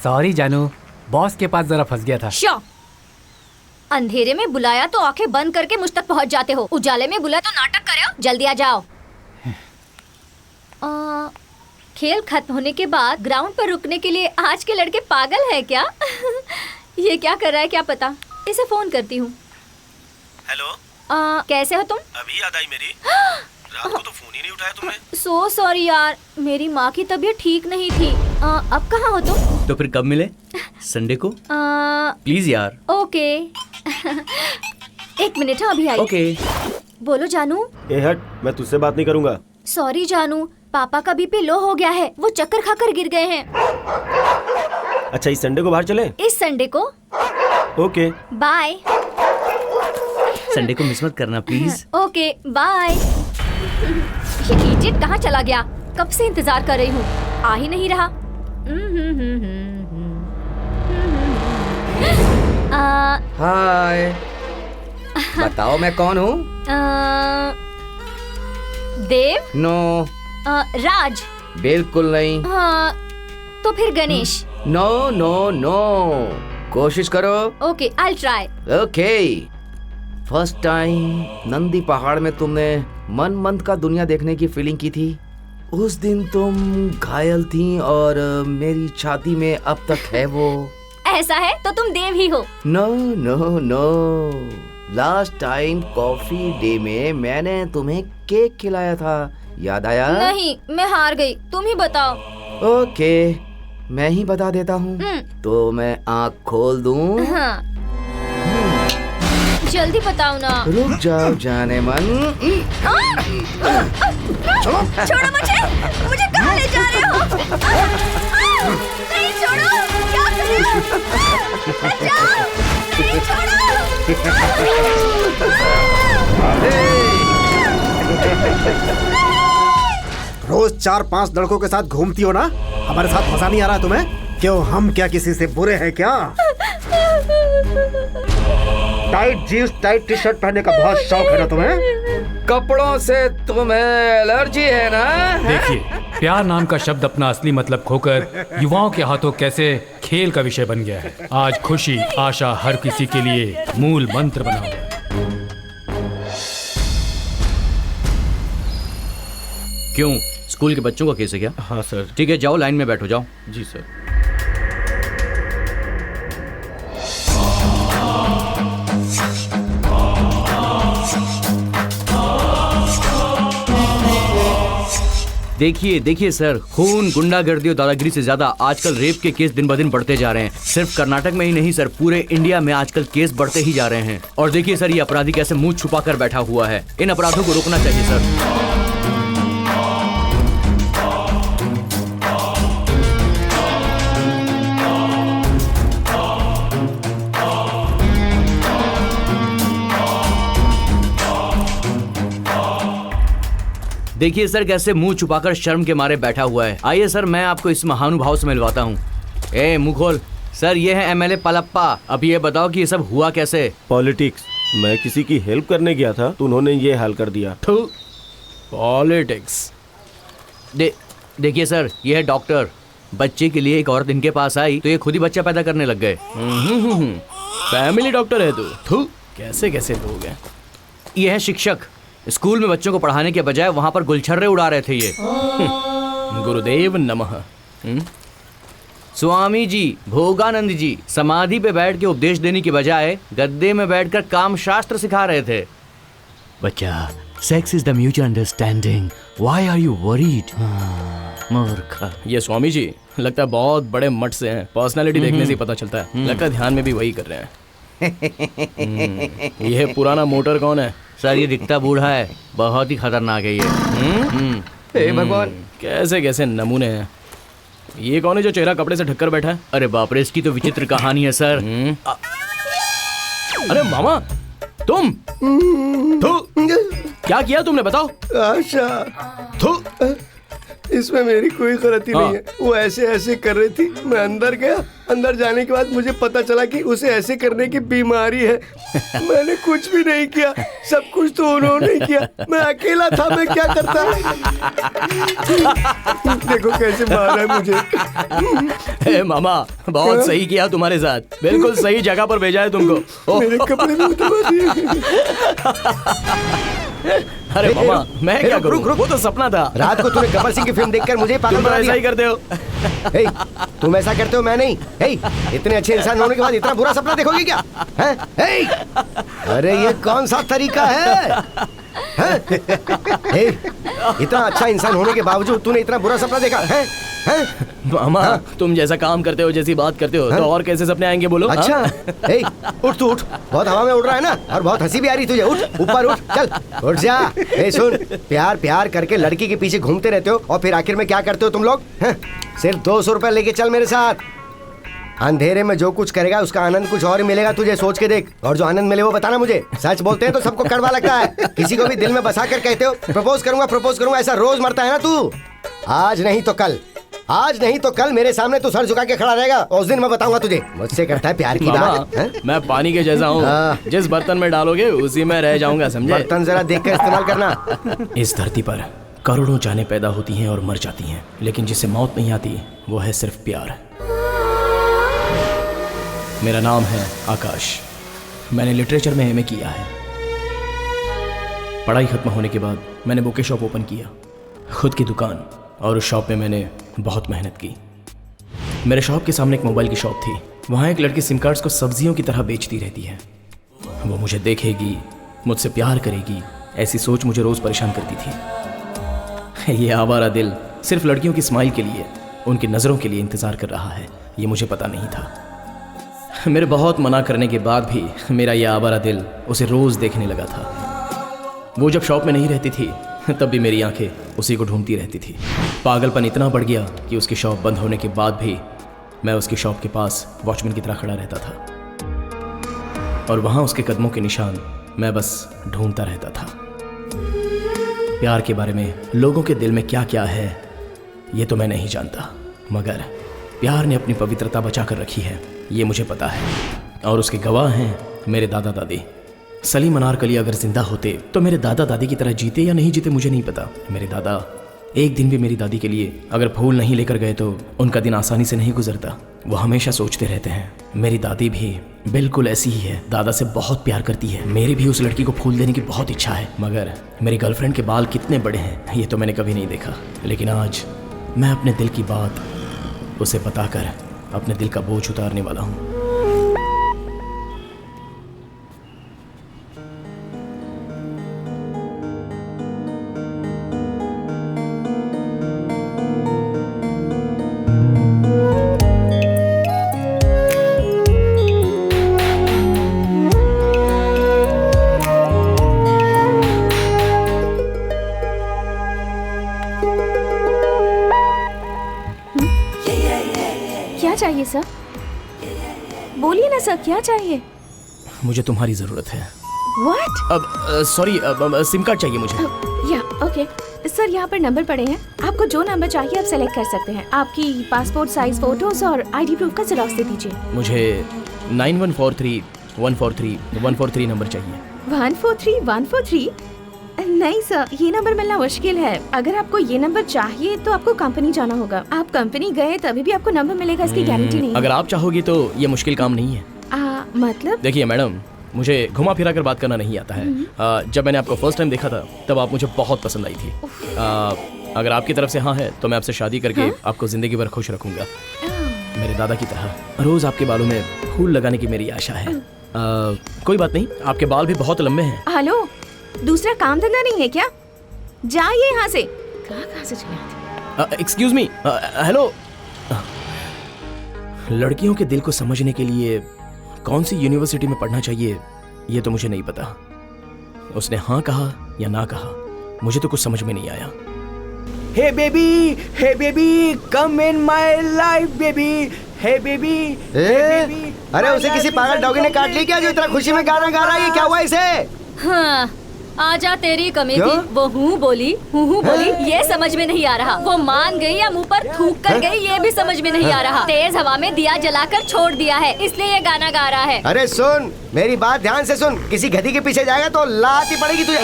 Sorry जानू, boss के पास जरा फंस गया था। शो, अंधेरे में बुलाया तो आंखें बंद करके मुझ तक पहुंच जाते हो, उजाले में बुलाया तो नाटक करे हो। जल्दी आ जाओ। खेल खत्म होने के बाद ग्राउंड पर रुकने के लिए आज के लड़के पागल है क्या? ये क्या कर रहा है क्या पता, इसे फोन करती हूँ। हेलो, कैसे हो तुम? अभी याद आई मेरी। रात को तो फोन ही नहीं उठाया तुमने। सो सॉरी यार, मेरी माँ की तबीयत ठीक नहीं थी। अब कहाँ हो तुम? तो फिर कब मिले? संडे को? प्लीज यार। ओके। एक मिनट, अभी आई। ओके। बोलो जानू। ए हट, मैं तुझसे बात नहीं करूंगा। सॉरी जानू, पापा का बीपी लो हो गया है, वो चक्कर खाकर गिर गए हैं। अच्छा, इस संडे को बाहर चले? इस संडे को? Okay, bye. संडे को मिस मत करना प्लीज। Okay bye. ये इडियट कहाँ चला गया? कब से इंतजार कर रही हूँ, आ ही नहीं रहा। हाय, बताओ मैं कौन हूँ? देव? नो। राज? बिल्कुल नहीं। हाँ, तो फिर गणेश? नो नो नो, कोशिश करो। Okay, I try. Okay. First time Nandi पहाड़ में तुमने मन मंद का दुनिया देखने की फीलिंग की थी, उस दिन तुम घायल थी और मेरी छाती में अब तक है वो। ऐसा है तो तुम देव ही हो। No no no, last time coffee day में मैंने तुम्हें केक खिलाया था, याद आया? नहीं, मैं हार गई, तुम ही बताओ। ओके, मैं ही बता देता हूँ। तो मैं आँख खोल दूँ? हाँ। जल्दी बताओ ना। रुक जाओ जाने मन। छोड़ो मुझे, मुझे कहाँ ले जा रहे हो? नहीं छोड़ो, क्या कर रहे हो? बचाओ, नहीं छोड़ो। रोज 4-5 लड़कों के साथ घूमती हो ना, हमारे साथ मजा नहीं आ रहा तुम्हें? क्यों, हम क्या किसी से बुरे हैं क्या? Tight jeans tight T shirt पहनने का बहुत शौक है ना तुम्हें? कपड़ों से तुम्हें एलर्जी है ना? देखिए, प्यार नाम का शब्द अपना असली मतलब खोकर युवाओं के हाथों कैसे खेल का विषय बन गया है। आज खुशी आशा हर किसी के लिए मूल मंत्र बना हुआ है। क्यों, स्कूल के बच्चों का केस है क्या? हाँ सर। ठीक है, जाओ लाइन में बैठो, जाओ। जी सर। देखिए देखिए सर, खून, गुंडागर्दी और दादागिरी से ज्यादा आजकल रेप के केस दिन ब दिन बढ़ते जा रहे हैं। सिर्फ कर्नाटक में ही नहीं सर, पूरे इंडिया में आजकल केस बढ़ते ही जा रहे हैं। और देखिए सर, ये अपराधी कैसे मुंह छुपा कर बैठा हुआ है। इन अपराधों को रोकना चाहिए सर। देखिए सर, कैसे मुंह छुपाकर शर्म के मारे बैठा हुआ है। आइए सर, मैं आपको इस महानुभाव से मिलवाता हूँ। ए मुंह खोल। सर, ये है एमएलए पलप्पा। अब ये बताओ कि ये सब हुआ कैसे? पॉलिटिक्स। मैं किसी की हेल्प करने गया था तो उन्होंने ये हाल कर दिया। पॉलिटिक्स। देखिए सर, ये है डॉक्टर। बच्चे के लिए एक औरत इनके पास आई तो ये खुद ही बच्चा पैदा करने लग गए। फैमिली डॉक्टर है तू। कैसे कैसे लोग हैं। ये है शिक्षक। स्कूल में बच्चों को पढ़ाने के बजाय वहां पर गुलछर्रे उड़ा रहे थे ये। गुरुदेव नमः। स्वामी जी, भोगानंद जी समाधि पे बैठ के उपदेश देने की बजाय गद्दे में बैठकर काम शास्त्र सिखा रहे थे। बच्चा, sex is the mutual understanding, why are you worried? मूर्ख। ये स्वामी जी लगता है बहुत बड़े मठ से हैं। पर्सनालिटी देखने से पता चलता है। लगता है ध्यान में भी वही कर रहे हैं। ये पुराना मोटर कौन है? सर, ये दिखता बूढ़ा है, बहुत ही खतरनाक है ये। हे भगवान, कैसे कैसे नमूने हैं। ये कौन है जो चेहरा कपड़े से ढककर बैठा है? अरे बाप रे, इसकी तो विचित्र कहानी है सर। अरे मामा, तुम क्या किया तुमने, बताओ। आशा, थू, इसमें मेरी कोई गलती नहीं है। वो ऐसे ऐसे कर रही थी, मैं अंदर गया। अंदर जाने के बाद मुझे पता चला कि उसे ऐसे करने की बीमारी है। मैंने कुछ भी नहीं किया, सब कुछ तो उन्होंने किया। मैं अकेला था, मैं क्या करता। देखो कैसे मारा है मुझे। मामा बहुत सही किया तुम्हारे साथ, बिल्कुल सही जगह पर भेजा है तुमको। मेरे कपड़े भी उतरवा दिए। अरे मामा मैं क्या करूं? वो तो सपना था। रात को तूने गब्बर सिंह की फिल्म देखकर मुझे पागल तुम बना ऐसा दिया। ही करते हो। हे, तुम ऐसा करते हो, मैं नहीं। हे, इतने अच्छे इंसान होने के बाद इतना बुरा सपना देखोगे क्या? हैं? हे, अरे ये कौन सा तरीका है? हैं? हे, इतना अच्छा इंसान होने के बावजूद तूने इतना बुरा सपना देखा है? हैं? मामा तुम जैसा काम करते हो, जैसी बात करते हो, तो और कैसे सपने आएंगे बोलो? अच्छा, हे, उठ तू उठ। बहुत हवा में उड़ रहा है ना, और बहुत हंसी भी आ रही तुझे। उठ, ऊपर उठ, चल उठ जा। हे सुन, प्यार प्यार करके लड़की के पीछे घूमते रहते हो और फिर आखिर में क्या करते हो तुम लोग? हैं? सिर्फ 200 रुपए लेके चल मेरे साथ। अंधेरे में जो कुछ करेगा उसका आनंद कुछ और ही मिलेगा तुझे, सोच के देख। और जो आनंद मिले वो बताना मुझे। सच बोलते हैं तो सबको कड़वा लगता है। किसी को भी दिल में बसा कर कहते हो प्रपोज करूंगा, ऐसा रोज मरता है ना तू। आज नहीं तो कल, आज नहीं तो कल मेरे सामने तू सर झुका के खड़ा रहेगा। उस दिन मैं बताऊंगा तुझे मुझसे करता है प्यार की बात। हैं? मैं पानी के जैसा हूँ, जिस बर्तन में डालोगे उसी में रह जाऊंगा, समझे? बर्तन जरा देख कर इस्तेमाल करना। इस धरती पर करोड़ों जानें पैदा होती हैं और मर जाती हैं, लेकिन जिसे मौत नहीं आती वो है सिर्फ प्यार। मेरा नाम है आकाश। मैंने लिटरेचर में एमए किया है। पढ़ाई खत्म होने के बाद मैंने बुके शॉप ओपन किया, खुद की दुकान, और उस शॉप में मैंने बहुत मेहनत की। मेरे शॉप के सामने एक मोबाइल की शॉप थी। वहाँ एक लड़की सिम कार्ड्स को सब्जियों की तरह बेचती रहती है। वो मुझे देखेगी, मुझसे प्यार करेगी, ऐसी सोच मुझे रोज़ परेशान करती थी। ये आवारा दिल सिर्फ लड़कियों की स्माइल के लिए, उनकी नज़रों के लिए इंतज़ार कर रहा है, ये मुझे पता नहीं था। मेरे बहुत मना करने के बाद भी मेरा यह आवारा दिल उसे रोज़ देखने लगा था। वो जब शॉप में नहीं रहती थी तब भी मेरी आंखें उसी को ढूंढती रहती थी। पागलपन इतना बढ़ गया कि उसकी शॉप बंद होने के बाद भी मैं उसकी शॉप के पास वॉचमैन की तरह खड़ा रहता था, और वहाँ उसके कदमों के निशान मैं बस ढूंढता रहता था। प्यार के बारे में लोगों के दिल में क्या क्या है ये तो मैं नहीं जानता, मगर प्यार ने अपनी पवित्रता बचा कर रखी है, ये मुझे पता है। और उसके गवाह हैं मेरे दादा दादी। सलीम अनारकली अगर जिंदा होते तो मेरे दादा दादी की तरह जीते या नहीं जीते मुझे नहीं पता। मेरे दादा एक दिन भी मेरी दादी के लिए अगर फूल नहीं लेकर गए तो उनका दिन आसानी से नहीं गुजरता। वो हमेशा सोचते रहते हैं। मेरी दादी भी बिल्कुल ऐसी ही है, दादा से बहुत प्यार करती है। मेरी भी उस लड़की को फूल देने की बहुत इच्छा है, मगर मेरी गर्लफ्रेंड के बाल कितने बड़े हैं ये तो मैंने कभी नहीं देखा। लेकिन आज मैं अपने दिल की बात उसे बताकर अपने दिल का बोझ उतारने वाला हूँ। चाहिए सर? बोलिए ना सर, क्या चाहिए? मुझे तुम्हारी जरूरत है। What? अब सॉरी, सिम कार्ड चाहिए मुझे। या ओके सर, यहाँ पर नंबर पड़े हैं, आपको जो नंबर चाहिए आप सेलेक्ट कर सकते हैं। आपकी पासपोर्ट साइज फोटोज और आईडी प्रूफ का जेरॉक्स दे दीजिए। मुझे 9143143143 नंबर चाहिए। 143 नहीं सर, ये नंबर मिलना मुश्किल है। अगर आपको ये नंबर चाहिए तो आपको कंपनी जाना होगा। आप कंपनी गए तभी भी आपको नंबर मिलेगा, इसकी गारंटी नहीं है। अगर आप चाहोगी तो ये मुश्किल काम नहीं है। मतलब? देखिए मैडम, मुझे घुमा फिरा कर बात करना नहीं आता है। जब मैंने आपको फर्स्ट टाइम देखा था तब आप मुझे बहुत पसंद आई थी। अगर आपकी तरफ से हाँ है तो मैं आपसे शादी करके आपको जिंदगी भर खुश रखूंगा, मेरे दादा की तरह। रोज आपके बालों में फूल लगाने की मेरी आशा है। कोई बात नहीं, आपके बाल भी बहुत लंबे हैं। हेलो, दूसरा काम धंधा नहीं है क्या? जाइए यहाँ से। कहाँ से चले आते? Excuse me, hello. लड़कियों के दिल को समझने के लिए कौन सी यूनिवर्सिटी में पढ़ना चाहिए ये तो मुझे नहीं पता। उसने हाँ कहा या ना कहा मुझे तो कुछ समझ में नहीं आया। Hey baby come in my life baby, hey baby. अरे उसे किसी पागल डॉगी ने काट ली क्या जो इतना खुशी में गाना गा रहा है? ये क्या हुआ इसे? हाँ, आजा तेरी कमी क्यों? थी, वो हूँ बोली ये समझ में नहीं आ रहा। वो मान गई या मुंह पर थूक कर गई ये भी समझ में नहीं आ रहा। तेज हवा में दिया जलाकर छोड़ दिया है, इसलिए ये गाना गा रहा है। अरे सुन, मेरी बात ध्यान से सुन। किसी गधी के पीछे जाएगा तो लात ही पड़ेगी तुझे।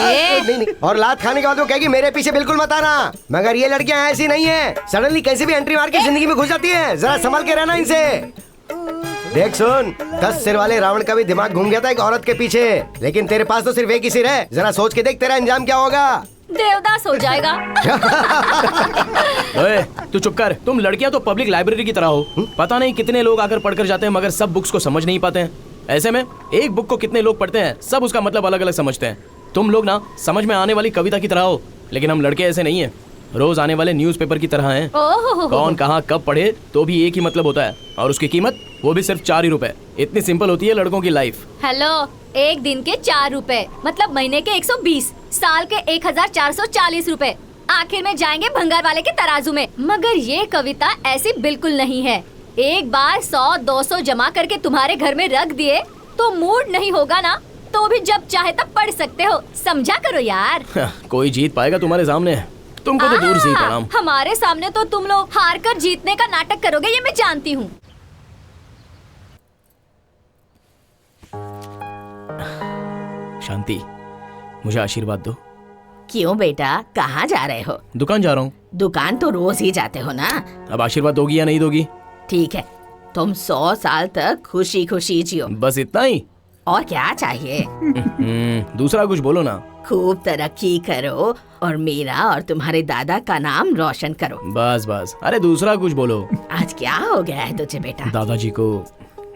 नहीं, और लात खाने के बाद वो कहेगी मेरे पीछे बिल्कुल मत आना। मगर ये लड़कियां ऐसी नहीं है, सडनली कैसे भी एंट्री मार के जिंदगी में घुस जाती है। जरा संभल के रहना इनसे। देख सुन, 10 सिर वाले रावण का भी दिमाग घूम गया था एक औरत के पीछे, लेकिन तेरे पास तो सिर्फ एक ही सिर है। जरा सोच के देख तेरा अंजाम क्या होगा। देवदास हो जाएगा। ओए, तू चुप कर। तुम लड़कियां तो पब्लिक लाइब्रेरी की तरह हो। पता नहीं कितने लोग आकर पढ़कर जाते हैं मगर सब बुक्स को समझ नहीं पाते हैं। ऐसे में एक बुक को कितने लोग पढ़ते हैं, सब उसका मतलब अलग अलग समझते हैं। तुम लोग ना समझ में आने वाली कविता की तरह हो, लेकिन हम लड़के ऐसे नहीं हैं। रोज आने वाले न्यूज़पेपर की तरह हैं। कौन कहाँ कब पढ़े तो भी एक ही मतलब होता है, और उसकी कीमत वो भी सिर्फ 4 ही रुपए। इतनी सिंपल होती है लड़कों की लाइफ। हेलो, एक दिन के 4 रुपए मतलब महीने के 120, साल के 1440 रुपए आखिर में जाएंगे भंगार वाले के तराजू में। मगर ये कविता ऐसी बिल्कुल नहीं है। एक बार 100-200 जमा करके तुम्हारे घर में रख दिए तो मूड नहीं होगा ना, तो भी जब चाहे तब पढ़ सकते हो। समझा करो यार। कोई जीत पाएगा तुम्हारे सामने? तुमको तो दूर से ही प्रणाम। हमारे सामने तो तुम लोग हार कर जीतने का नाटक करोगे, ये मैं जानती हूँ। शांति, मुझे आशीर्वाद दो। क्यों बेटा, कहाँ जा रहे हो? दुकान जा रहा हूँ। दुकान तो रोज ही जाते हो ना। अब आशीर्वाद दोगी या नहीं दोगी? ठीक है, तुम 100 साल तक खुशी खुशी जियो। बस इतना ही? और क्या चाहिए? दूसरा कुछ बोलो ना। खूब तरक्की करो और मेरा और तुम्हारे दादा का नाम रोशन करो। बस बस, अरे दूसरा कुछ बोलो। आज क्या हो गया है तुझे बेटा? दादाजी को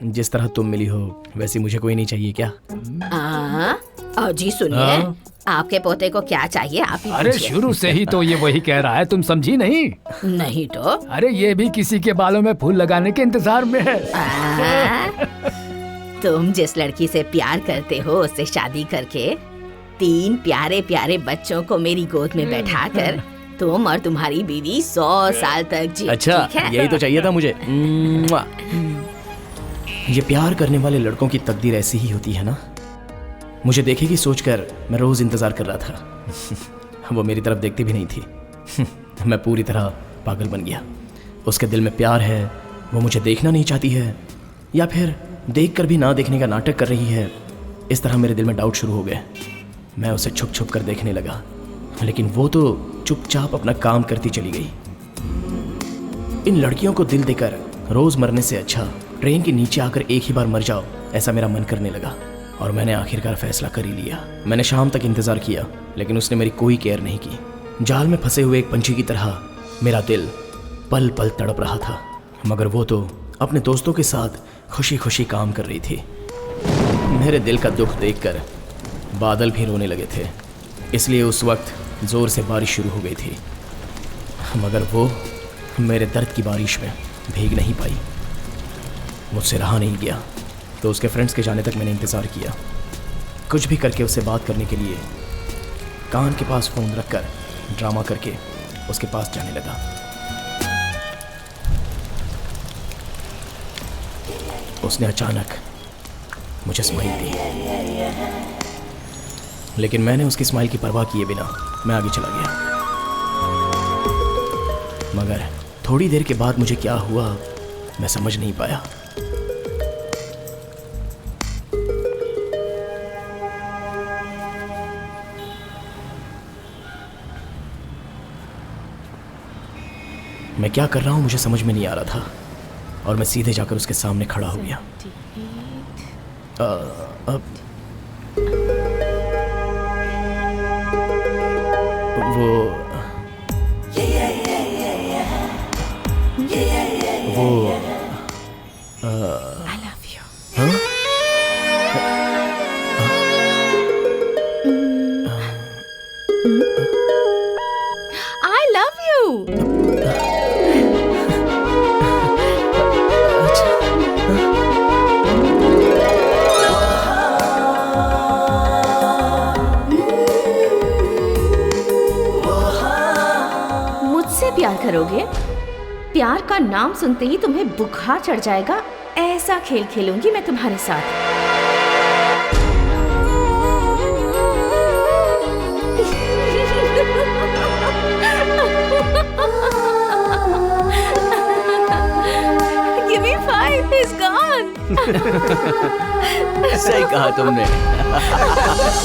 जिस तरह तुम मिली हो वैसी मुझे कोई नहीं चाहिए क्या? जी सुनिए, आपके पोते को क्या चाहिए आप ही अरे पूछिए। शुरू से ही तो ये वही कह रहा है, तुम समझी नहीं? नहीं तो? अरे ये भी किसी के बालों में फूल लगाने के इंतजार में है। तुम जिस लड़की से प्यार करते हो उससे शादी करके 3 प्यारे प्यारे बच्चों को मेरी गोद में बैठाकर तुम और तुम्हारी बीवी 100 साल तक जी। अच्छा, ठीक है? यही तो चाहिए था मुझे। ये प्यार करने वाले लड़कों की तकदीर ऐसी ही होती है ना। मुझे देखेगी सोचकर मैं रोज इंतजार कर रहा था। वो मेरी तरफ देखती भी नहीं थी। मैं पूरी तरह पागल बन गया। उसके दिल में प्यार है, वो मुझे देखना नहीं चाहती है, या फिर देखकर भी ना देखने का नाटक कर रही है। इस तरह मेरे दिल में डाउट शुरू हो गए। मैं उसे छुप छुप कर देखने लगा, लेकिन वो तो चुपचाप अपना काम करती चली गई। इन लड़कियों को दिल देकर रोज मरने से अच्छा ट्रेन के नीचे आकर एक ही बार मर जाओ, ऐसा मेरा मन करने लगा। और मैंने आखिरकार फैसला कर ही लिया। मैंने शाम तक इंतजार किया, लेकिन उसने मेरी कोई केयर नहीं की। जाल में फंसे हुए एक पंछी की तरह मेरा दिल पल पल तड़प रहा था, मगर वो तो अपने दोस्तों के साथ खुशी खुशी काम कर रही थी। मेरे दिल का दुख देखकर बादल भी रोने लगे थे, इसलिए उस वक्त जोर से बारिश शुरू हो गई थी। मगर वो मेरे दर्द की बारिश में भीग नहीं पाई। मुझसे रहा नहीं गया, तो उसके फ्रेंड्स के जाने तक मैंने इंतज़ार किया। कुछ भी करके उससे बात करने के लिए कान के पास फ़ोन रखकर ड्रामा करके उसके पास जाने लगा। उसने अचानक मुझे स्माइल दी, लेकिन मैंने उसकी स्माइल की परवाह किए बिना मैं आगे चला गया। मगर थोड़ी देर के बाद मुझे क्या हुआ मैं समझ नहीं पाया। मैं क्या कर रहा हूं मुझे समझ में नहीं आ रहा था, और मैं सीधे जाकर उसके सामने खड़ा हो गया। I love you. हाँ? I love you. मुझसे प्यार करोगे? प्यार का नाम सुनते ही तुम्हें बुखार चढ़ जाएगा। ऐसा खेल खेलूंगी मैं तुम्हारे साथ। सही कहा तुमने।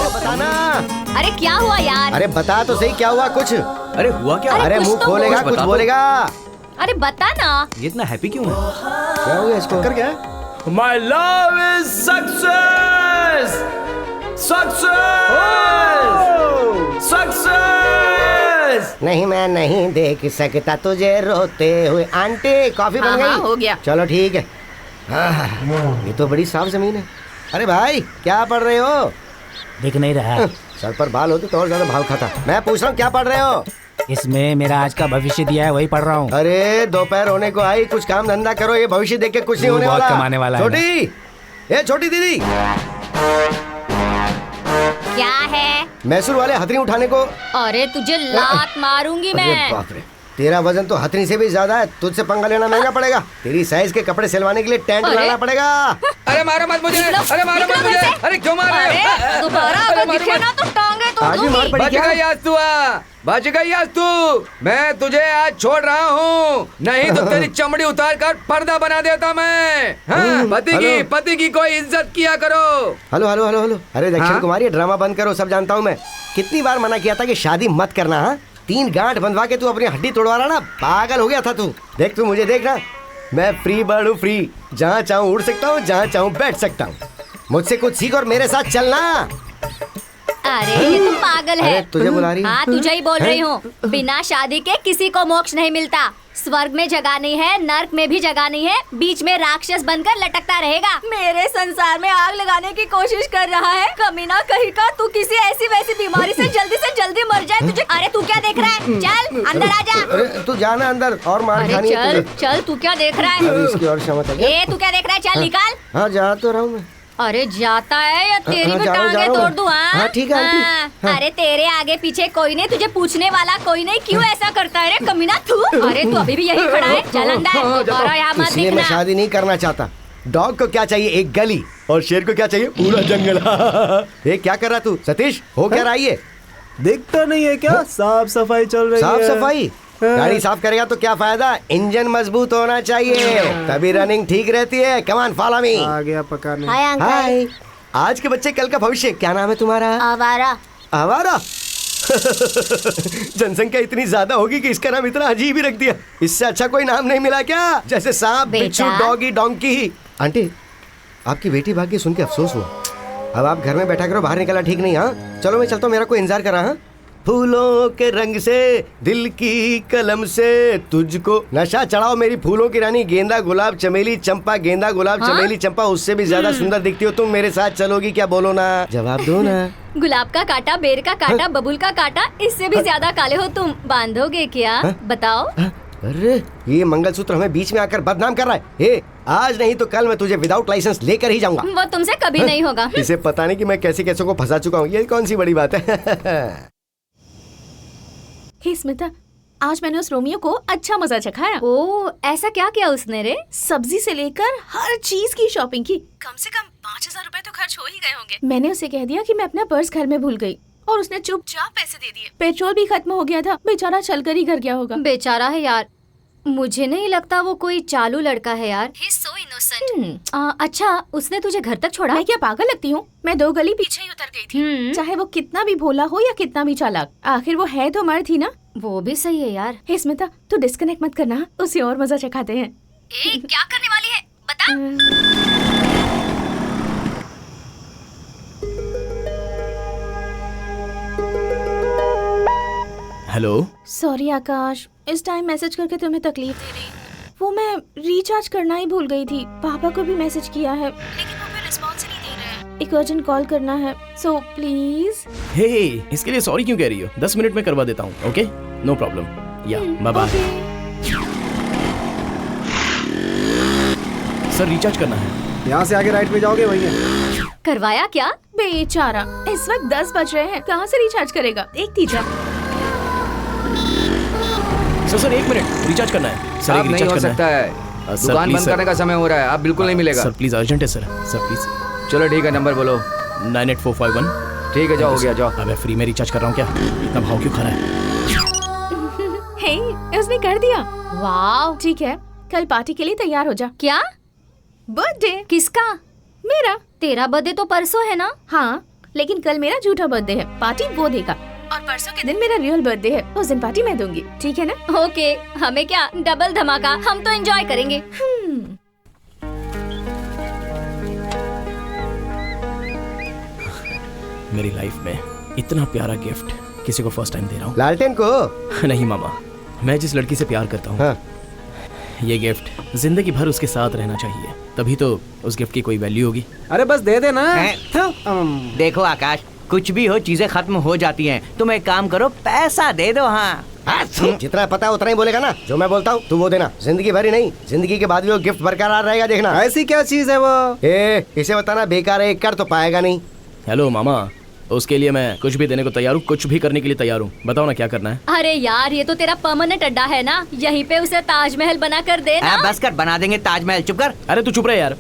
बताना। अरे क्या हुआ यार? अरे बता तो सही क्या हुआ कुछ। अरे हुआ क्या? अरे कुछ मुंह तो खोलेगा, बोल, कुछ बता तो। बोलेगा। अरे बता ना। ये इतना हैप्पी क्यों है? क्या हो गया इसको? कर क्या? My love is success! Success! Success! नहीं मैं नहीं देख सकता तुझे रोते हुए। आंटी कॉफी बन हाँ, गई? हाँ, हो गया। चलो ठीक है। ये तो बड़ी साफ जमीन है। अरे भाई क्या पढ़ रहे हो? दिख नहीं रहा। सर पर बाल होते तो और ज्यादा भाव खाता। मैं पूछ रहा हूँ क्या पढ़ रहे हो? इसमें मेरा आज का भविष्य दिया है, वही पढ़ रहा हूँ। अरे दोपहर होने को आई, कुछ काम धंधा करो। ये भविष्य देख के कुछ नहीं वो होने बहुत वाला। कमाने वाला है छोटी, ए छोटी दीदी, क्या है? मैसूर वाले हथनी उठाने को। अरे तुझे लात मारूंगी अरे मैं। बाप रे, तेरा वजन तो हथनी से भी ज्यादा है। तुझसे पंगा लेना महंगा पड़ेगा। तेरी साइज के कपड़े सिलवाने के लिए टेंट अरे? बनाना पड़ेगा। अरे मारो मत मुझे, अरे मारो मत मुझे, अरे क्यों मार रहे हो? अरे दोबारा अरे अगर मारो दिखे मत। ना तो टांगे तोड़ आज भी मार दूंगी। पड़ी बच क्या? गई आज तू, बच गई आज तू। मैं तुझे आज छोड़ रहा हूँ, नहीं तो तेरी चमड़ी उतार कर पर्दा बना देता मैं। हाँ, पति की कोई इज्जत किया करो। Hello hello hello hello. अरे दक्षिण हाँ? कुमारी, ड्रामा बंद करो, सब जानता हूँ मैं। कितनी बार मना किया था कि शादी मत करना। हाँ, 3 गांठ बंधवा के तू अपनी हड्डी तोड़वा रहा ना। पागल हो गया था तू। देख तू मुझे देखना, मैं फ्री बर्ड हूँ, फ्री। जहाँ चाहूँ उड़ सकता हूँ, जहाँ चाहूँ बैठ सकता हूँ। मुझसे कुछ सीख और मेरे साथ चलना। अरे ये तो पागल है। अरे तुझे बुला रही है? हाँ तुझे ही बोल रही हूँ। बिना शादी के किसी को मोक्ष नहीं मिलता। स्वर्ग में जगह नहीं है, नर्क में भी जगह नहीं है, बीच में राक्षस बनकर लटकता रहेगा। मेरे संसार में आग लगाने की कोशिश कर रहा है कमीना कहीं का। तू किसी ऐसी वैसी बीमारी से जल्दी मर जाए तुझे। अरे तू क्या देख रहा है? चल अंदर आ जा। अरे तू जाना अंदर, और मार अरे खानी है चल तुझे। चल, तू क्या देख रहा अभी है? इसकी और क्षमता है क्या? ए तू क्या देख रहा है? चल निकाल। हाँ जा तो रहा हूँ मैं। अरे जाता है या तेरी हाँ, भी जा रहा हूँ, टांगे जा रहा तोड़ हूँ। दूं? हाँ, ठीक है, आंटी। हाँ। अरे तेरे आगे पीछे कोई नहीं, तुझे पूछने वाला कोई नहीं, क्यों ऐसा करता है रे कमीना तू? अरे तू अभी भी यही खड़ा है, चल अंदर, दोबारा यहाँ मत इसलिए मैं दिखना। शादी नहीं करना चाहता। डॉग को क्या चाहिए? एक गली। और शेर को क्या चाहिए? पूरा जंगल। ये क्या कर रहा तू सतीश? हो क्या रहा है ये? दिखता नहीं है क्या? साफ सफाई चल रही साफ है। सफाई? गाड़ी साफ करेगा तो क्या फायदा? इंजन मजबूत होना चाहिए, तभी रनिंग ठीक रहती है। Come on follow me. आ गया पकाने। Hi uncle. हाय। आज के बच्चे कल का भविष्य। क्या नाम है तुम्हारा? आवारा। आवारा। जनसंख्या इतनी ज्यादा होगी कि इसका नाम इतना अजीब ही रख दिया। इससे अच्छा कोई नाम नहीं मिला क्या? जैसे सांप, बिच्छू, बेटा। Doggy, donkey. आंटी, आपकी बेटी भाग के सुन के अफसोस हुआ। अब आप घर में बैठा करो, बाहर निकलना ठीक नहीं। हाँ चलो मैं चलता हूँ, मेरा कोई इंतजार कर रहा। हाँ, फूलों के रंग से, दिल की कलम से तुझको नशा चढ़ाओ मेरी फूलों की रानी। गेंदा, गुलाब, चमेली, चंपा। गेंदा, गुलाब, हाँ? चमेली, चंपा। उससे भी ज्यादा सुंदर दिखती हो तुम। मेरे साथ चलोगी क्या? बोलो ना, जवाब दो ना। गुलाब का कांटा, बेर का कांटा, बबुल का कांटा, इससे भी ज्यादा काले हो तुम। बांधोगे क्या? बताओ। अरे ये मंगलसूत्र हमें बीच में आकर बदनाम कर रहा है। हे, आज नहीं तो कल मैं तुझे विदाउट लाइसेंस लेकर ही जाऊंगा। वो तुमसे कभी नहीं होगा। इसे पता नहीं कि मैं कैसे कैसे को फंसा चुका हूँ। ये कौन सी बड़ी बात है। हे स्मिता, आज मैंने उस रोमियो को अच्छा मजा चखाया। ओ ऐसा क्या किया उसने रे? सब्जी से लेकर हर चीज की शॉपिंग की। कम से कम 5000 रुपए तो खर्च हो ही गए होंगे। मैंने उसे कह दिया कि मैं अपना पर्स घर में भूल गई और उसने चुपचाप पैसे दे दिए। पेट्रोल भी खत्म हो गया था, बेचारा चलकर ही घर गया होगा। बेचारा है यार, मुझे नहीं लगता वो कोई चालू लड़का है यार। He's so innocent। अच्छा उसने तुझे घर तक छोड़ा? मैं क्या पागल लगती हूँ? मैं 2 गली पीछे ही उतर गई थी। चाहे वो कितना भी भोला हो या कितना भी चालाक, आखिर वो है तो मर्द ही ना। वो भी सही है यार। हे स्मिता, तू डिस्कनेक्ट मत करना, उसे और मजा चखाते हैं। क्या करने वाली है बता? हेलो। सॉरी आकाश, इस टाइम मैसेज करके तुम्हें तकलीफ दे रही। वो मैं रिचार्ज करना ही भूल गई थी। पापा को भी मैसेज किया है, लेकिन वो भी रिस्पॉन्स नहीं दे रहे हैं। एक अर्जेंट कॉल करना है, सो प्लीज। हे, इसके लिए सॉरी क्यों कह रही हो? 10 मिनट में करवा देता हूँ। Okay, no problem. या बाय बाय। सर रिचार्ज करना है। यहाँ से आगे राइट में जाओगे, वही है। करवाया क्या? बेचारा, इस वक्त 10 बज रहे हैं, कहाँ से रिचार्ज करेगा? देखती जा। सर 1 मिनट, रिचार्ज करना है। सर अब एक नहीं रिचार्ज हो करना सकता है। है, सर, दुकान प्लीज, बंद सर। करने का समय हो रहा है, अब बिल्कुल नहीं मिलेगा। सर प्लीज, अर्जेंट है सर। Sir please. चलो ठीक है, नंबर बोलो। 98451। ठीक है, जाओ, हो गया, जाओ। अबे फ्री में रिचार्ज कर रहा हूँ क्या? इतना भाव क्यों खा रहा है? हे, उसने कर दिया। वाह, ठीक है, कल पार्टी के लिए तैयार हो जा। क्या? बर्थडे किसका? मेरा। तेरा बर्थडे तो परसों है ना? हाँ, लेकिन कल मेरा झूठा बर्थडे है, पार्टी वो देगा। और परसों के दिन मेरा रियल बर्थडे है, उस दिन पार्टी मैं दूंगी, ठीक है ना? ओके, हमें क्या, डबल धमाका, हम तो एंजॉय करेंगे। मेरी लाइफ में इतना प्यारा गिफ्ट किसी को फर्स्ट टाइम दे रहा हूँ। लालटेन को? नहीं मामा, मैं जिस लड़की से प्यार करता हूँ, हाँ। ये गिफ्ट जिंदगी भर उसके साथ रहना चाहिए, तभी तो उस गिफ्ट की कोई वैल्यू होगी। अरे बस दे देना। देखो आकाश, कुछ भी हो चीजें खत्म हो जाती हैं। तुम एक काम करो, पैसा दे दो। हाँ, जितना पता है उतना ही बोलेगा ना। जो मैं बोलता हूँ तू वो देना। जिंदगी भर ही नहीं, जिंदगी के बाद भी वो गिफ्ट बरकरार रहेगा, देखना। ऐसी क्या चीज है वो? इसे बताना बेकार है, एक कर तो पाएगा नहीं। हेलो मामा, उसके लिए मैं कुछ भी देने को तैयार हूँ, कुछ भी करने के लिए तैयार हूँ। बताओ ना क्या करना है। अरे यार, ये तो तेरा परमानेंट अड्डा है ना, यहीं पे उसे ताजमहल बना कर दे ना। बस कर, बना देंगे ताजमहल। चुप कर। अरे तू चुप रहे यार।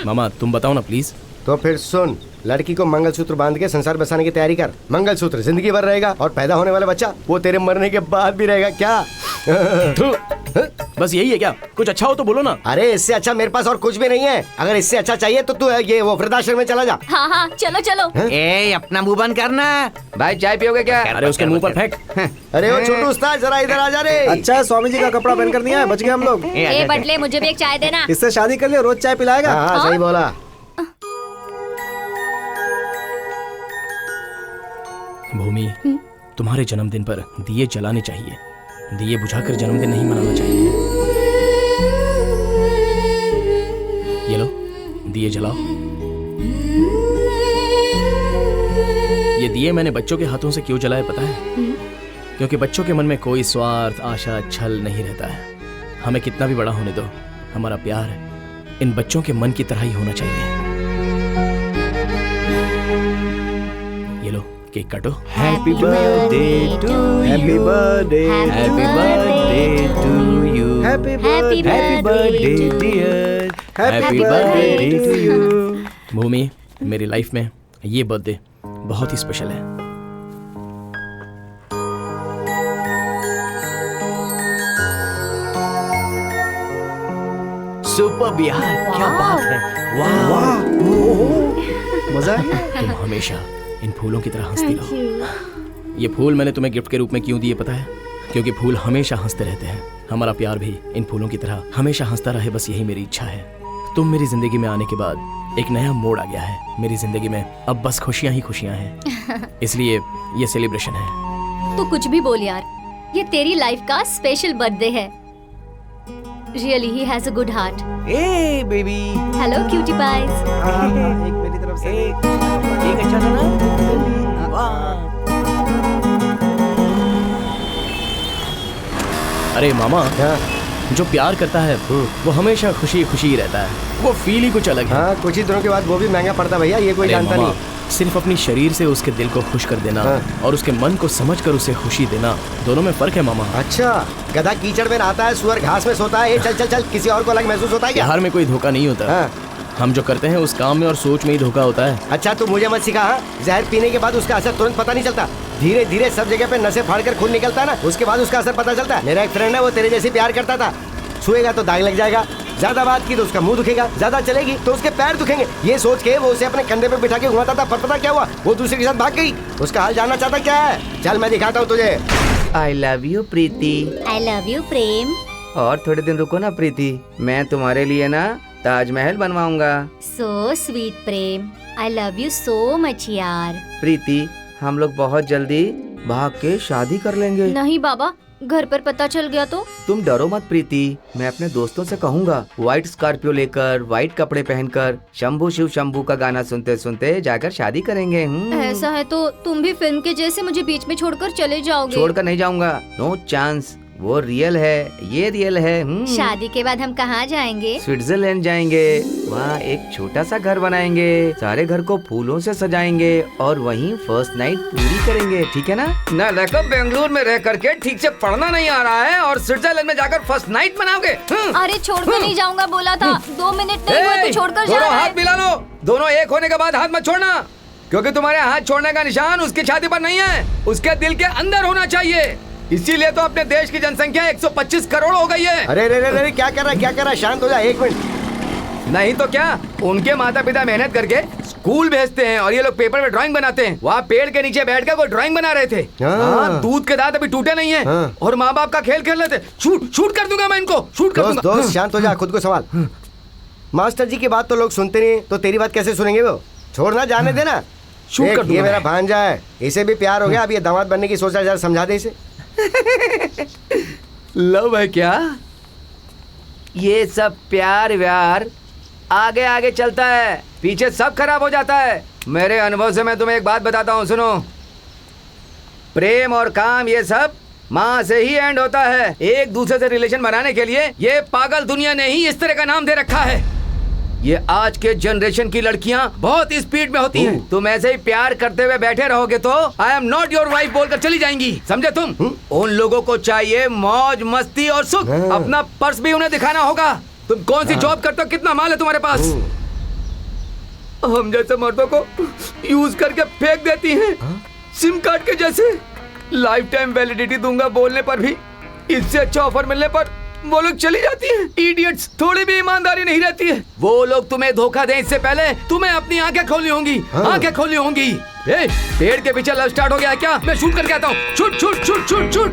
मामा तुम बताओ ना प्लीज। तो फिर सुन, लड़की को मंगलसूत्र बांध के संसार बसाने की तैयारी कर। मंगलसूत्र जिंदगी भर रहेगा और पैदा होने वाला बच्चा वो तेरे मरने के बाद भी रहेगा। क्या बस यही है क्या? कुछ अच्छा हो तो बोलो ना। अरे इससे अच्छा मेरे पास और कुछ भी नहीं है। अगर इससे अच्छा चाहिए तो तू ये वो वृद्धाश्रम में चला जा। हाँ हाँ, चलो चलो। अपना मुंह बंद करना। भाई चाय पियोगे क्या? अरे उसके मुंह पर फेंक। अरे वो छोटू उस्ताद, जरा इधर आ जा रे। अच्छा स्वामी जी का कपड़ा पहन कर दिया है, बच गए हम लोग। ए बटले, मुझे भी एक चाय देना। इससे शादी कर लियो, रोज चाय पिलाएगा। हाँ सही बोला। भूमि, तुम्हारे जन्मदिन पर दिए जलाने चाहिए, दिए बुझाकर जन्मदिन नहीं मनाना चाहिए। ये लो, दिए जलाओ। ये दिए मैंने बच्चों के हाथों से क्यों जलाए पता है? क्योंकि बच्चों के मन में कोई स्वार्थ, आशा, छल नहीं रहता है। हमें कितना भी बड़ा होने दो, हमारा प्यार इन बच्चों के मन की तरह ही होना चाहिए। ये लो, केक काटो। Happy birthday to happy birthday, happy birthday to you, happy birthday dear, happy birthday to you. Bhoomi, मेरी लाइफ में ये बर्थडे बहुत ही स्पेशल है। सुपर यार, क्या बात है। वाह, मजा। तुम हमेशा इन फूलों की तरह हंसती रहो। ये फूल मैंने तुम्हें गिफ्ट के रूप में क्यों दिए पता है? क्योंकि फूल हमेशा हंसते रहते हैं। हमारा प्यार भी इन फूलों की तरह हमेशा हंसता रहे, बस यही मेरी इच्छा है। तुम मेरी जिंदगी में आने के बाद एक नया मोड़ आ गया है। मेरी जिंदगी में अब बस खुशियां ही खुशियां हैं, इसलिए ये सेलिब्रेशन है। तू कुछ भी बोल यार, ये तेरी लाइफ का स्पेशल बर्थडे है। Really, he has a good heart. A baby, Hello, cutie pies. एक मेरी तरफ से। एक अच्छा था ना? वाह। अरे मामा, हाँ। जो प्यार करता है वो हमेशा खुशी खुशी ही रहता है। वो फील ही कुछ अलग है। हाँ, कुछ ही दिनों के बाद वो भी महंगा पड़ता भैया, ये कोई अरे जानता मामा, नहीं। सिर्फ अपनी शरीर से उसके दिल को खुश कर देना और उसके मन को समझकर उसे खुशी देना, दोनों में फर्क है मामा। अच्छा, गधा कीचड़ में नहाता है, सुअर घास में सोता है। चल चल चल, किसी और को अलग महसूस होता है क्या? प्यार में कोई धोखा नहीं होता। हाँ। हम जो करते हैं उस काम में और सोच में ही धोखा होता है। अच्छा तू मुझे मत सिखा। हाँ? जहर पीने के बाद उसका असर तुरंत पता नहीं चलता, धीरे धीरे सब जगह पे नसें फाड़कर खून निकलता है ना, उसके बाद उसका असर पता चलता है। मेरा एक फ्रेंड है, वो तेरे जैसे प्यार करता था। छुएगा तो दाग लग जाएगा, ज्यादा बात की तो उसका मुंह दुखेगा, ज्यादा चलेगी तो उसके पैर दुखेंगे। ये सोच के वो उसे अपने कंधे पे बिठा के घुमाता था, पर पता क्या हुआ? वो दूसरे के साथ भाग गई। उसका हाल जानना चाहता क्या है? चल मैं दिखाता हूँ तुझे। आई love you Preeti. I love you, प्रेम। और थोड़े दिन रुको ना प्रीति, मैं तुम्हारे लिए ना Taj Mahal बनवाऊंगा। So sweet, Prem. I love you so much यार। प्रीति, हम लोग बहुत जल्दी भाग के शादी कर लेंगे। नहीं बाबा, घर पर पता चल गया तो? तुम डरो मत प्रीति, मैं अपने दोस्तों से कहूँगा, व्हाइट स्कॉर्पियो लेकर, व्हाइट कपड़े पहनकर, शंभू शिव शंभू का गाना सुनते सुनते जाकर शादी करेंगे। ऐसा है तो तुम भी फिल्म के जैसे मुझे बीच में छोड़कर चले जाओगे? छोड़कर नहीं जाऊंगा, नो चांस। वो रियल है, ये रियल है। शादी के बाद हम कहाँ जाएंगे? स्विट्जरलैंड जाएंगे, वहाँ एक छोटा सा घर बनाएंगे, सारे घर को फूलों से सजाएंगे और वहीं फर्स्ट नाइट पूरी करेंगे, ठीक है ना? ना देखो, बेंगलुरु में रह करके ठीक से पढ़ना नहीं आ रहा है और स्विट्जरलैंड में जाकर फर्स्ट नाइट मनाओगे? अरे छोड़ के नहीं जाऊंगा बोला था। 2 मिनट नहीं हुए तो छोड़कर जा दोनों रहा हाथ है। मिला लो, दोनों एक होने के बाद हाथ मत छोड़ना, क्योंकि तुम्हारे हाथ छोड़ने का निशान उसकी छाती पर नहीं है, उसके दिल के अंदर होना चाहिए। इसीलिए तो अपने देश की जनसंख्या 125 करोड़ हो गई है। अरे रे रे रे, क्या कर रहा है, क्या कर रहा है? शांत हो जा, एक मिनट। नहीं तो क्या, उनके माता पिता मेहनत करके स्कूल भेजते हैं और ये लोग पेपर में ड्राइंग बनाते हैं। वहाँ पेड़ के नीचे बैठकर कोई ड्राइंग बना रहे थे। हाँ, दूध के दांत अभी टूटे नहीं है। हाँ। और माँ बाप का खेल खेल रहे थे। शूट कर दूंगा मैं इनको, शूट कर दूंगा। दोस्त शांत हो जा, खुद को संभाल। मास्टर जी की बात तो लोग सुनते नहीं, तो तेरी बात कैसे सुनेंगे वो? छोड़ना, जाने देना। शूट कर दूंगा। ये मेरा भांजा है, इसे भी प्यार हो गया। अब ये दामाद बनने की सोचा, जरा समझा दे इसे। लव है क्या? ये सब प्यार व्यार आगे आगे चलता है, पीछे सब खराब हो जाता है। मेरे अनुभव से मैं तुम्हें एक बात बताता हूँ, सुनो। प्रेम और काम ये सब माँ से ही एंड होता है। एक दूसरे से रिलेशन बनाने के लिए ये पागल दुनिया ने ही इस तरह का नाम दे रखा है। ये आज के जनरेशन की लड़कियां बहुत स्पीड में होती हैं। तुम ऐसे ही प्यार करते हुए बैठे रहोगे तो I am not your wife बोलकर चली जाएंगी, समझे तुम? उन लोगों को चाहिए मौज मस्ती और सुख। अपना पर्स भी उन्हें दिखाना होगा। तुम कौन सी जॉब करते हो, कितना माल है तुम्हारे पास? हम जैसे मर्दों को यूज करके फेंक देती हैं, सिम कार्ड के जैसे। लाइफ टाइम वैलिडिटी दूंगा बोलने पर भी, इससे अच्छा ऑफर मिलने पर वो लोग चली जाती हैं। इडियट्स, थोड़ी भी ईमानदारी नहीं रहती है। वो लोग तुम्हें धोखा दें इससे पहले तुम्हें अपनी आंखें खोलनी होंगी। आंखें खोलनी होंगी। पेड़ के पीछे लव स्टार्ट हो गया क्या? मैं शूट करके आता हूँ। Shoot shoot shoot shoot shoot.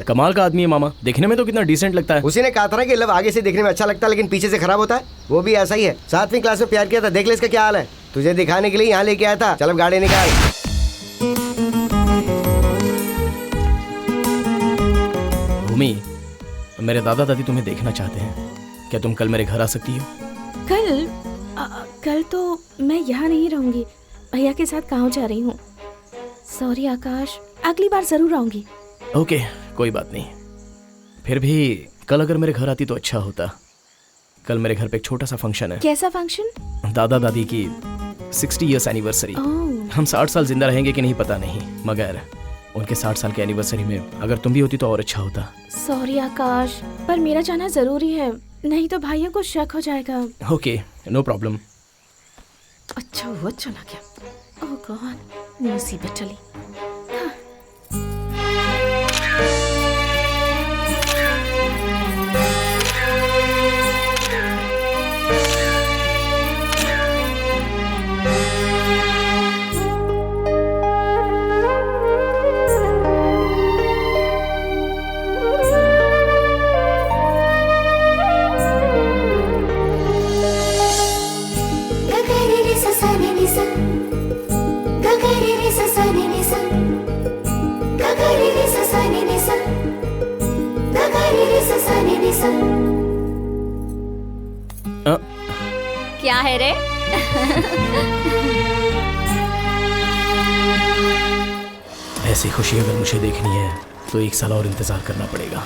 कमाल का आदमी है मामा, देखने में तो कितना डिसेंट लगता है। उसी ने कहा था ना कि लव आगे से देखने में अच्छा लगता है लेकिन पीछे से खराब होता है। वो भी ऐसा ही है। 7वीं क्लास में प्यार किया था, देख ले इसका क्या हाल है। तुझे दिखाने के लिए यहाँ लेके आया था। चल अब गाड़ी निकाल। भूमि, मेरे दादा दादी तुम्हें देखना चाहते हैं, क्या तुम कल मेरे घर आ सकती हो? कल तो मैं यहाँ नहीं रहूंगी, भैया के साथ गाँव जा रही हूँ। सॉरी आकाश, अगली बार जरूर आऊंगी। ओके, कोई बात नहीं। फिर भी कल अगर मेरे घर आती तो अच्छा होता। कल मेरे घर पे एक छोटा सा फंक्शन है। कैसा फंक्शन? दादा दादी की 60 ईयर्स एनिवर्सरी। हम 60 साल जिंदा रहेंगे कि नहीं पता नहीं, मगर उनके 60 साल के एनिवर्सरी में अगर तुम भी होती तो और अच्छा होता। सॉरी आकाश, पर मेरा जाना जरूरी है, नहीं तो भाइयों को शक हो जाएगा। Okay, no problem. अच्छा हुआ चला गया। ओह गॉड, मुसीबत चली। क्या है रे? ऐसी खुशी अगर मुझे देखनी है तो 1 साल और इंतजार करना पड़ेगा।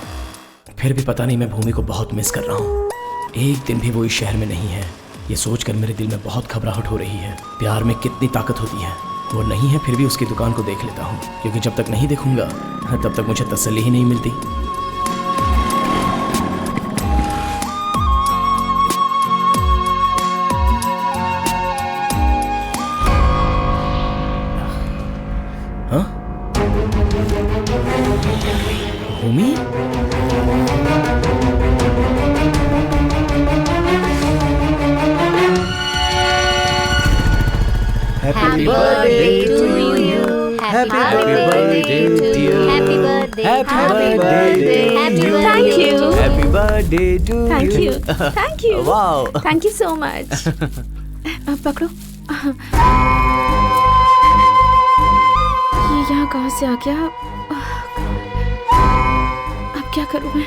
फिर भी पता नहीं, मैं भूमि को बहुत मिस कर रहा हूँ। एक दिन भी वो इस शहर में नहीं है, ये सोचकर मेरे दिल में बहुत घबराहट हो रही है। प्यार में कितनी ताकत होती है। वो नहीं है, फिर भी उसकी दुकान को देख लेता हूँ, क्योंकि जब तक नहीं देखूंगा तब तक मुझे तसल्ली ही नहीं मिलती। भूमि, Happy birthday to you. Happy birthday to you. Happy birthday. Happy birthday. Happy birthday. Thank you. Happy birthday to Thank you. Thank you. Wow, Thank you so much. अब पकड़ो। ये यहाँ कहाँ से आ गया? अब क्या करूँ मैं?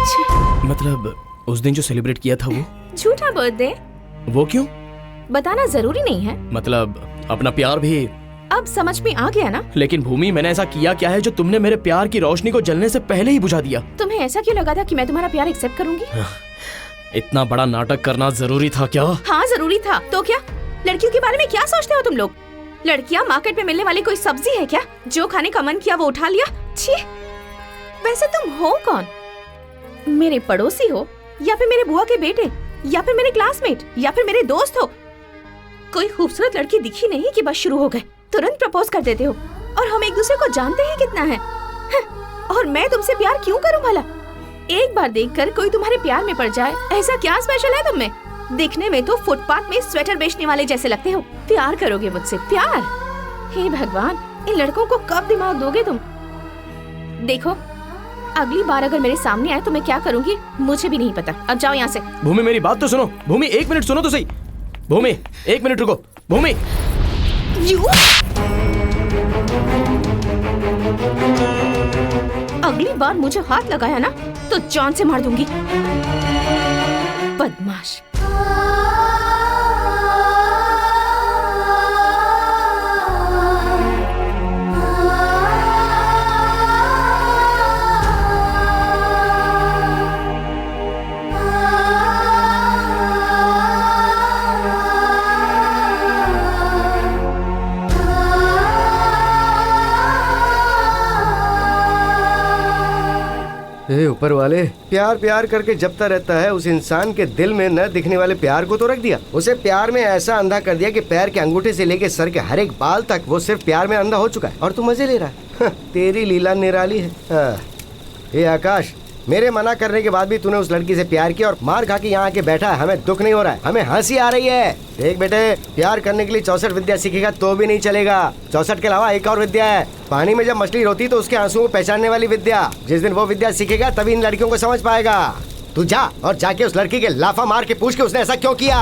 छी। मतलब उस दिन जो सेलिब्रेट किया था वो झूठा बर्थडे? वो क्यों? बताना जरूरी नहीं है। मतलब अपना प्यार भी अब समझ में आ गया ना? लेकिन भूमि, मैंने ऐसा किया क्या है जो तुमने मेरे प्यार की रोशनी को जलने से पहले ही बुझा दिया? तुम्हें ऐसा क्यों लगा था कि मैं तुम्हारा प्यार एक्सेप्ट करूंगी? इतना बड़ा नाटक करना जरूरी था क्या? हाँ जरूरी था। तो क्या? लड़कियों के बारे में क्या सोचते हो तुम लोग? लड़कियाँ मार्केट में मिलने वाली कोई सब्जी है क्या? जो खाने का मन किया वो उठा लिया। छी! वैसे तुम हो कौन? मेरे पड़ोसी हो या फिर मेरे बुआ के बेटे या फिर मेरे क्लासमेट या फिर मेरे दोस्त हो? कोई खूबसूरत लड़की दिखी नहीं कि बस शुरू हो गए, तुरंत प्रपोज कर देते हो। और हम एक दूसरे को जानते ही कितना है। और मैं तुमसे प्यार क्यों करूं भला? एक बार देखकर कोई तुम्हारे प्यार में पड़ जाए, ऐसा क्या स्पेशल है तुम में? दिखने में तो फुटपाथ में स्वेटर बेचने वाले जैसे लगते हो। प्यार करोगे मुझसे? प्यार? हे भगवान, इन लड़कों को कब दिमाग दोगे तुम? देखो, अगली बार अगर मेरे सामने आए तो मैं क्या करूंगी मुझे भी नहीं पता। अब जाओ यहाँ से। भूमि मेरी बात तो सुनो। भूमि 1 मिनट सुनो तो सही। भूमि 1 मिनट रुको। भूमि अगली बार मुझे हाथ लगाया ना तो जान से मार दूंगी। बदमाश। ए ऊपर वाले, प्यार प्यार करके जपता रहता है, उस इंसान के दिल में न दिखने वाले प्यार को तो रख दिया। उसे प्यार में ऐसा अंधा कर दिया कि पैर के अंगूठे से लेके सर के हर एक बाल तक वो सिर्फ प्यार में अंधा हो चुका है और तू मजे ले रहा है। तेरी लीला निराली है। ये आकाश, मेरे मना करने के बाद भी तूने उस लड़की से प्यार किया और मार खा के यहाँ आके बैठा है। हमें दुख नहीं हो रहा है, हमें हंसी आ रही है। देख बेटे, प्यार करने के लिए 64 विद्या सीखेगा तो भी नहीं चलेगा। 64 के अलावा एक और विद्या है, पानी में जब मछली रोती तो उसके आंसुओं को पहचानने वाली विद्या। जिस दिन वो विद्या सीखेगा तभी इन लड़कियों को समझ पाएगा। तू जा और जाके उस लड़की के लाफा मार के पूछ के उसने ऐसा क्यों किया।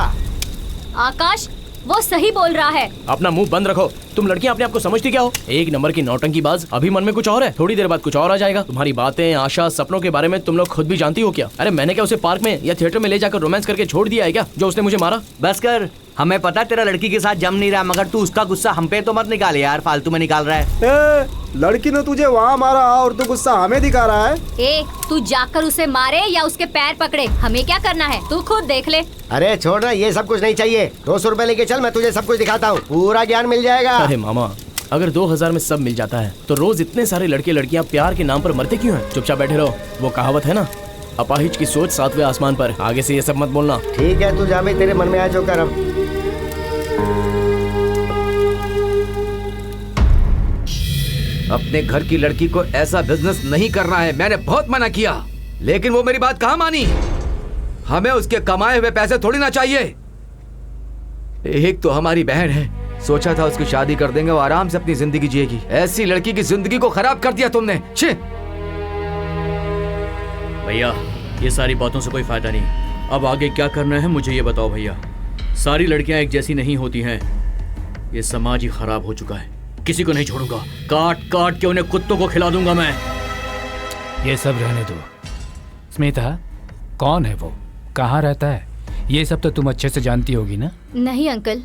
आकाश, वो सही बोल रहा है। अपना मुंह बंद रखो। तुम लड़कियां अपने आप को समझती क्या हो? एक नंबर की नौटंकीबाज। अभी मन में कुछ और है, थोड़ी देर बाद कुछ और आ जाएगा। तुम्हारी बातें, आशा, सपनों के बारे में तुम लोग खुद भी जानती हो क्या? अरे मैंने क्या उसे पार्क में या थिएटर में ले जाकर रोमांस करके छोड़ दिया है क्या, जो उसने मुझे मारा? बस कर, हमें पता तेरा लड़की के साथ जम नहीं रहा, मगर तू उसका गुस्सा हम पे तो मत निकाल यार, फालतू में निकाल रहा है। लड़की ने तुझे वहाँ मारा और तू गुस्सा हमें दिखा रहा है। ए, तू जाकर उसे मारे या उसके पैर पकड़े, हमें क्या करना है, तू खुद देख ले। अरे छोड़ ना, ये सब कुछ नहीं चाहिए। 200 रुपए लेके चल, मैं तुझे सब कुछ दिखाता हूँ, पूरा ज्ञान मिल जाएगा। अरे मामा, अगर 2000 में सब मिल जाता है तो रोज इतने सारे लड़के लड़कियां प्यार के नाम पर मरते क्यों हैं? चुपचाप बैठे रहो। वो कहावत है ना, अपाहिज की सोच 7वें आसमान पर। आगे से ये सब मत बोलना। ठीक है, तू जा भाई, तेरे मन में आया जो कर। अब अपने घर की लड़की को ऐसा बिजनेस नहीं करना है। मैंने बहुत मना किया, लेकिन वो मेरी बात कहाँ मानी। हमें उसके कमाए हुए पैसे थोड़ी ना चाहिए। एक तो हमारी बहन है, सोचा था उसकी शादी कर देंगे, वो आराम से अपनी जिंदगी जिएगी। ऐसी लड़की की जिंदगी को खराब कर दिया तुमने। छी! भैया, ये सारी बातों से कोई फायदा नहीं। अब आगे क्या करना है मुझे ये बताओ भैया। सारी लड़कियां एक जैसी नहीं होती हैं। ये समाज ही खराब हो चुका है। किसी को नहीं छोड़ूंगा, काट काट के उन्हें कुत्तों को खिला दूंगा मैं। ये सब रहने दो। स्मिता, कौन है वो, कहाँ रहता है? ये सब तो तुम अच्छे से जानती होगी ना? नहीं अंकल,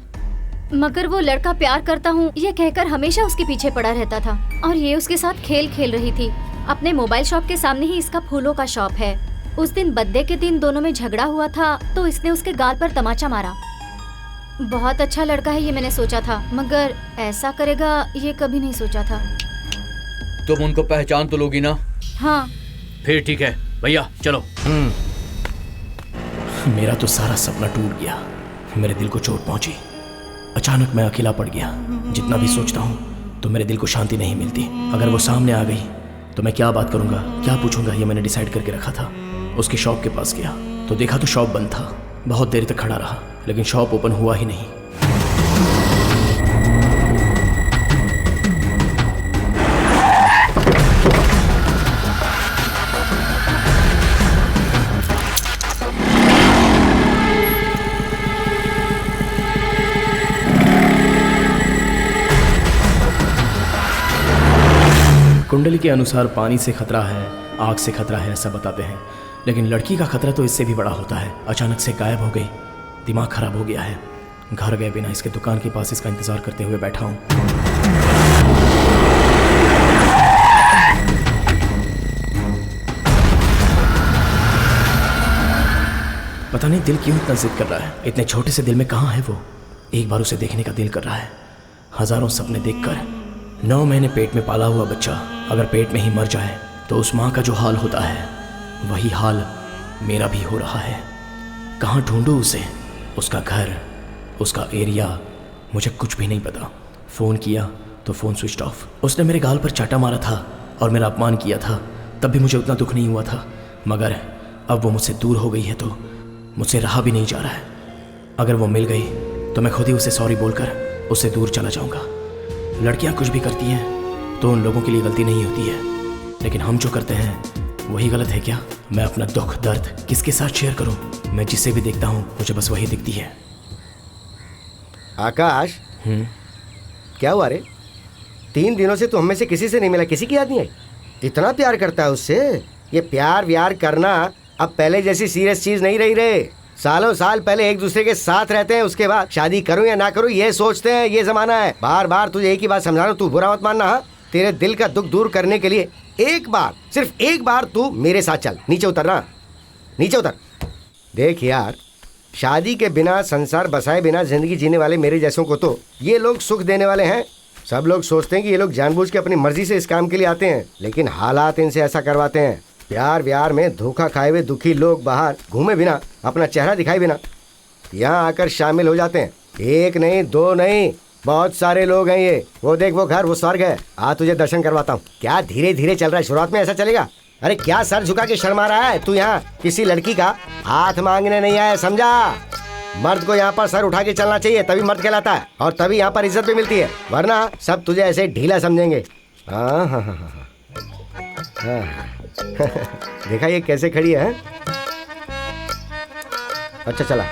मगर वो लड़का प्यार करता हूँ ये कहकर हमेशा उसके पीछे पड़ा रहता था और ये उसके साथ खेल खेल रही थी। अपने मोबाइल शॉप के सामने ही इसका फूलों का शॉप है। उस दिन बर्थडे के दिन दोनों में झगड़ा हुआ था तो इसने उसके गाल पर तमाचा मारा। बहुत अच्छा लड़का है ये मैंने सोचा था, मगर ऐसा करेगा ये कभी नहीं सोचा था। तुम उनको पहचान तो लोगी ना? हाँ। फिर ठीक है भैया, चलो। मेरा तो सारा सपना टूट गया, मेरे दिल को चोट पहुंची। अचानक मैं अकेला पड़ गया। जितना भी सोचता हूँ तो मेरे दिल को शांति नहीं मिलती। अगर वो सामने आ गई तो मैं क्या बात करूंगा, क्या पूछूंगा, ये मैंने डिसाइड करके रखा था। उसकी शॉप के पास गया तो देखा तो शॉप बंद था। बहुत देर तक खड़ा रहा लेकिन शॉप ओपन हुआ ही नहीं। कुंडली के अनुसार पानी से खतरा है, आग से खतरा है, ऐसा बताते हैं, लेकिन लड़की का खतरा तो इससे भी बड़ा होता है। अचानक से गायब हो गई, दिमाग खराब हो गया है। घर गए बिना इसके दुकान के पास इसका इंतजार करते हुए बैठा हूं। पता नहीं दिल क्यों इतना जिद कर रहा है। इतने छोटे से दिल में कहाँ है वो? एक बार उसे देखने का दिल कर रहा है। हजारों सपने देखकर 9 महीने पेट में पाला हुआ बच्चा अगर पेट में ही मर जाए तो उस माँ का जो हाल होता है वही हाल मेरा भी हो रहा है। कहाँ ढूंढूं उसे? उसका घर, उसका एरिया, मुझे कुछ भी नहीं पता। फ़ोन किया तो फ़ोन स्विच ऑफ। उसने मेरे गाल पर चाटा मारा था और मेरा अपमान किया था, तब भी मुझे उतना दुख नहीं हुआ था। मगर अब वो मुझसे दूर हो गई है तो मुझसे रहा भी नहीं जा रहा है। अगर वो मिल गई तो मैं खुद ही उसे सॉरी बोलकर उससे दूर चला जाऊंगा। लड़कियां कुछ भी करती हैं तो उन लोगों के लिए गलती नहीं होती है, लेकिन हम जो करते हैं वही गलत है क्या? मैं अपना दुख दर्द किसके साथ शेयर करूं? मैं जिसे भी देखता हूं मुझे बस वही दिखती है। आकाश, क्या हुआ रे? 3 दिनों से तू हमें से किसी से नहीं मिला, किसी की याद नहीं आई? इतना प्यार करता है उससे? ये प्यार व्यार करना अब पहले जैसी सीरियस चीज नहीं रही रे। सालों साल पहले एक दूसरे के साथ रहते हैं, उसके बाद शादी करूं या ना करूं ये सोचते हैं। ये जमाना है। बार बार तुझे एक ही बात समझा रहा हूं, तू बुरा मत मानना। हाँ, तेरे दिल का दुख दूर करने के लिए एक बार, सिर्फ एक बार तू मेरे साथ चल। नीचे उतरना, नीचे उतर। देख यार, शादी के बिना, संसार बसाए बिना जिंदगी जीने वाले मेरे जैसों को तो ये लोग सुख देने वाले हैं। सब लोग सोचते हैं कि ये लोग जानबूझ के अपनी मर्जी से इस काम के लिए आते हैं, लेकिन हालात इनसे ऐसा करवाते हैं। प्यार व्यार में धोखा खाए हुए दुखी लोग बाहर घूमे बिना, अपना चेहरा दिखाए बिना यहाँ आकर शामिल हो जाते हैं। 1 नहीं 2 नहीं, बहुत सारे लोग हैं ये। वो देख, वो घर, वो स्वर्ग है। आ तुझे दर्शन करवाता हूँ। क्या धीरे धीरे चल रहा है, शुरुआत में ऐसा चलेगा? अरे क्या सर झुका के शर्मा रहा है तू? यहाँ किसी लड़की का हाथ मांगने नहीं आया, समझा? मर्द को यहाँ पर सर उठा के चलना चाहिए, तभी मर्द कहलाता है, और तभी यहाँ पर इज्जत भी मिलती है, वरना सब तुझे ऐसे ढीला समझेंगे। हाँ हाँ हाँ हाँ देखा ये कैसे खड़ी है? अच्छा चला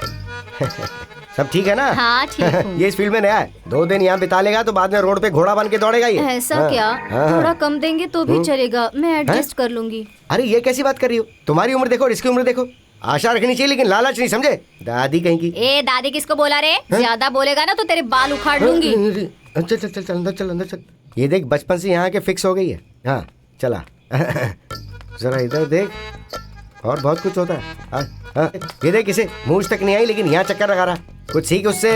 सब ठीक है ना? हाँ ठीक हूँ। ये इस फील्ड में नया है, 2 दिन यहाँ बिता लेगा तो बाद में रोड पे घोड़ा बन के दौड़ेगा ये। ऐसा हाँ, क्या? हाँ, थोड़ा कम देंगे तो भी चलेगा, मैं एडजस्ट कर लूंगी। अरे ये कैसी बात कर रही हो? तुम्हारी उम्र देखो और इसकी उम्र देखो। आशा रखनी चाहिए लेकिन लालच नहीं, समझे? दादी कहीं की। ए दादी किसको बोला रे? ज्यादा बोलेगा ना तो तेरे बाल उखाड़ लूंगी। चल चल चल चल अंदर चल, अंदर चल। ये देख, बचपन से यहाँ के फिक्स हो गई है। हाँ चला जरा इधर देख, और बहुत कुछ होता है। हाँ, ये देख, इसे मूंछ तक नहीं आई लेकिन यहाँ चक्कर लगा रहा। कुछ सीख उससे।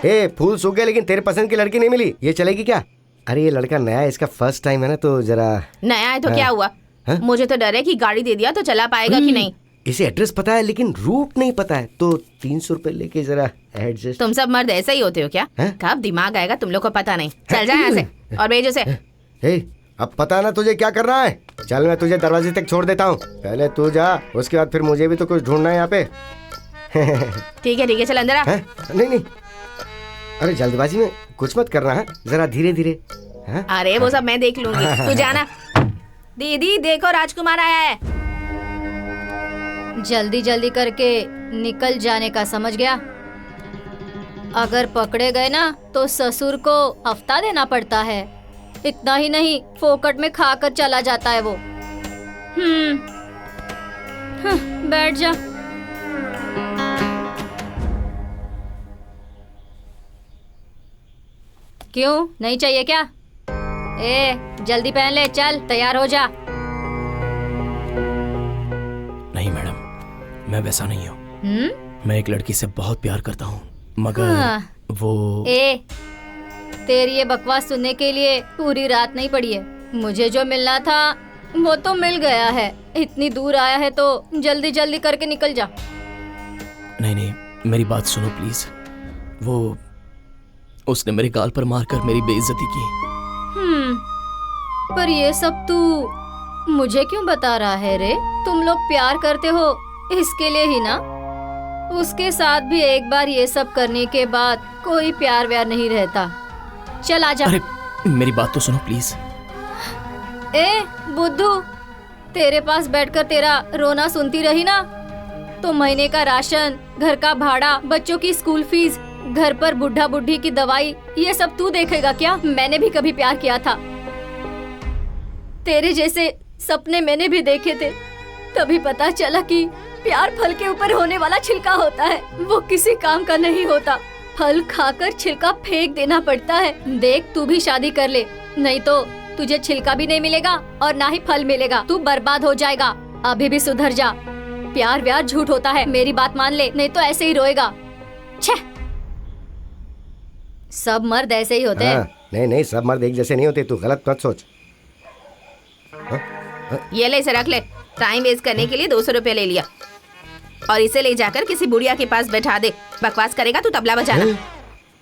ए, फूल सूख गए लेकिन तेरे पसंद की लड़की नहीं मिली, ये चलेगी क्या? अरे ये लड़का नया है, इसका फर्स्ट टाइम है ना, तो जरा। नया है तो क्या हुआ? मुझे तो डर है कि गाड़ी दे दिया तो चला पाएगा कि नहीं। इसे एड्रेस पता है लेकिन रूट नहीं पता है, तो 300 रुपए लेके जरा एडजस्ट। तुम सब मर्द ऐसा ही होते हो क्या? कब दिमाग आएगा तुम लोग को पता नहीं। चल जाए यहाँ से और भेजो से। अब पता ना तुझे क्या करना है। चल मैं तुझे दरवाजे तक छोड़ देता हूँ, पहले तू जा, उसके बाद फिर मुझे भी तो कुछ ढूंढना है यहाँ पे। ठीक है चल अंदर आ। नहीं नहीं, अरे जल्दबाजी में कुछ मत करना है, जरा धीरे धीरे। अरे वो सब मैं देख लूंगी, तू जाना। दीदी देखो राजकुमार आया है। जल्दी जल्दी करके निकल जाने का, समझ गया? अगर पकड़े गए ना तो ससुर को हफ्ता देना पड़ता है। इतना ही नहीं, फोकट में खाकर चला जाता है वो। बैठ जा। क्यों, नहीं चाहिए क्या? जल्दी पहन ले, चल तैयार हो जा। नहीं मैडम, मैं वैसा नहीं हूँ। मैं एक लड़की से बहुत प्यार करता हूँ, मगर वो। तेरी ये बकवास सुनने के लिए पूरी रात नहीं पड़ी है। मुझे जो मिलना था वो तो मिल गया है। इतनी दूर आया है तो जल्दी जल्दी करके निकल जा। नहीं, मेरी बात सुनो प्लीज। वो, उसने मेरे गाल पर मारकर मेरी बेइज्जती की। पर ये सब तू मुझे क्यों बता रहा है रे? तुम लोग प्यार करते हो इसके लिए ही ना? उसके साथ भी एक बार ये सब करने के बाद कोई प्यार व्यार नहीं रहता। चल आजा। अरे मेरी बात तो सुनो प्लीज। बुद्धू, तेरे पास बैठकर तेरा रोना सुनती रही ना तो महीने का राशन, घर का भाड़ा, बच्चों की स्कूल फीस, घर पर बुढ़ा बुढ़ी की दवाई, ये सब तू देखेगा क्या? मैंने भी कभी प्यार किया था, तेरे जैसे सपने मैंने भी देखे थे। तभी पता चला कि प्यार फल के ऊपर होने वाला छिलका होता है, वो किसी काम का नहीं होता। फल खाकर छिलका फेंक देना पड़ता है। देख, तू भी शादी कर ले, नहीं तो तुझे छिलका भी नहीं मिलेगा और ना ही फल मिलेगा। तू बर्बाद हो जाएगा। अभी भी सुधर जा। प्यार व्यार झूठ होता है, मेरी बात मान ले, नहीं तो ऐसे ही रोएगा। छह, सब मर्द ऐसे ही होते हैं। नहीं, सब मर्द एक जैसे नहीं होते, तू गलत मत सोच। ये ले, इसे रख ले। टाइम वेस्ट करने के लिए 200 रुपए ले लिया, और इसे ले जाकर किसी बुढ़िया के पास बैठा दे। बकवास करेगा तू तबला बजाना।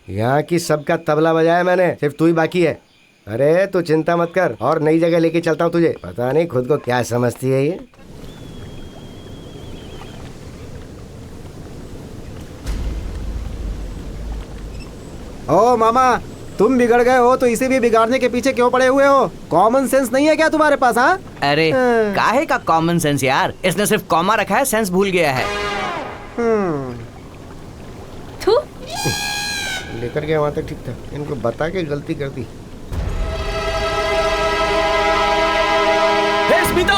यहाँ की सबका तबला बजाया मैंने, सिर्फ तू ही बाकी है। अरे तू चिंता मत कर, और नई जगह लेके चलता हूँ तुझे। पता नहीं खुद को क्या समझती है ये। ओ मामा, तुम बिगड़ गए हो तो इसे भी बिगाड़ने के पीछे क्यों पड़े हुए हो? कॉमन सेंस नहीं है क्या तुम्हारे पास? हाँ, अरे काहे का कॉमन सेंस यार, इसने सिर्फ कॉमा रखा है, सेंस भूल गया है। थू। लेकर गया वहां तक ठीक था, इनको बता के गलती कर दी। स्मिता!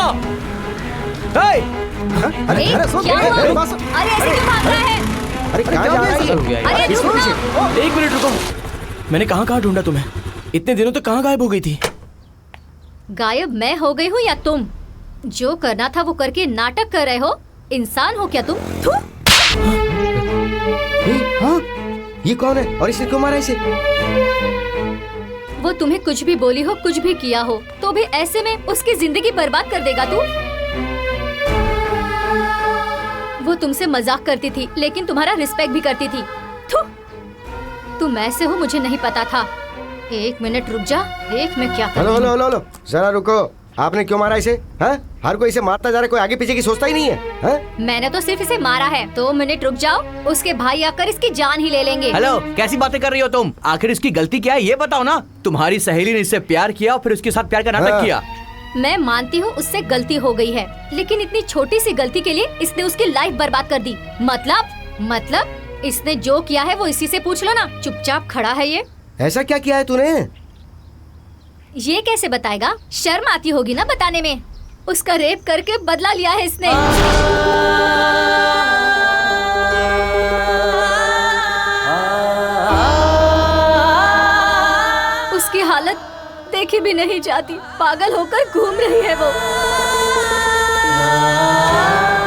अरे सुन, क्या हुआ? मेरी बात सुन। अरे ऐसे क्यों भाग रहा है? अरे क्या जा रहा है? अरे इसको रुको। पीछे। एक मिनट रुको, मैंने कहाँ ढूंढा तुम्हें? इतने दिनों तक कहाँ गायब हो गई थी? गायब मैं हो गई हूँ या तुम? जो करना था वो करके नाटक कर रहे हो। इंसान हो क्या तुम? थू। हाँ, ये कौन है और इसने क्यों मारा इसे? वो तुम्हें कुछ भी बोली हो, कुछ भी किया हो, तो भी ऐसे में उसकी जिंदगी बर्बाद कर देगा तू? वो तुमसे मजाक करती थी, लेकिन तुम्हारा रिस्पेक्ट भी करती थी। थू। तुम ऐसे हो मुझे नहीं पता था। एक मिनट रुक जा, देख मैं क्या हेलो हेलो हेलो हेलो, जरा रुको। आपने क्यों मारा इसे? हाँ? हर कोई इसे मारता जा रहा है, कोई आगे पीछे की सोचता ही नहीं है। हाँ? मैंने तो सिर्फ इसे मारा है। 2 मिनट रुक जाओ, उसके भाई आकर इसकी जान ही ले लेंगे। हेलो, कैसी बातें कर रही हो तुम? आखिर इसकी गलती क्या है ये बताओ ना। तुम्हारी सहेली ने इससे प्यार किया और फिर उसके साथ प्यार का नाटक किया। मैं मानती हूँ उससे गलती हो गई है, लेकिन इतनी छोटी सी गलती के लिए इसने उसकी लाइफ बर्बाद कर दी। मतलब इसने जो किया है वो इसी से पूछ लो ना। चुपचाप खड़ा है ये। ऐसा क्या किया है तूने? ये कैसे बताएगा? शर्म आती होगी ना बताने में। उसका रेप करके बदला लिया है इसने। उसकी हालत देखी भी नहीं जाती, पागल होकर घूम रही है वो।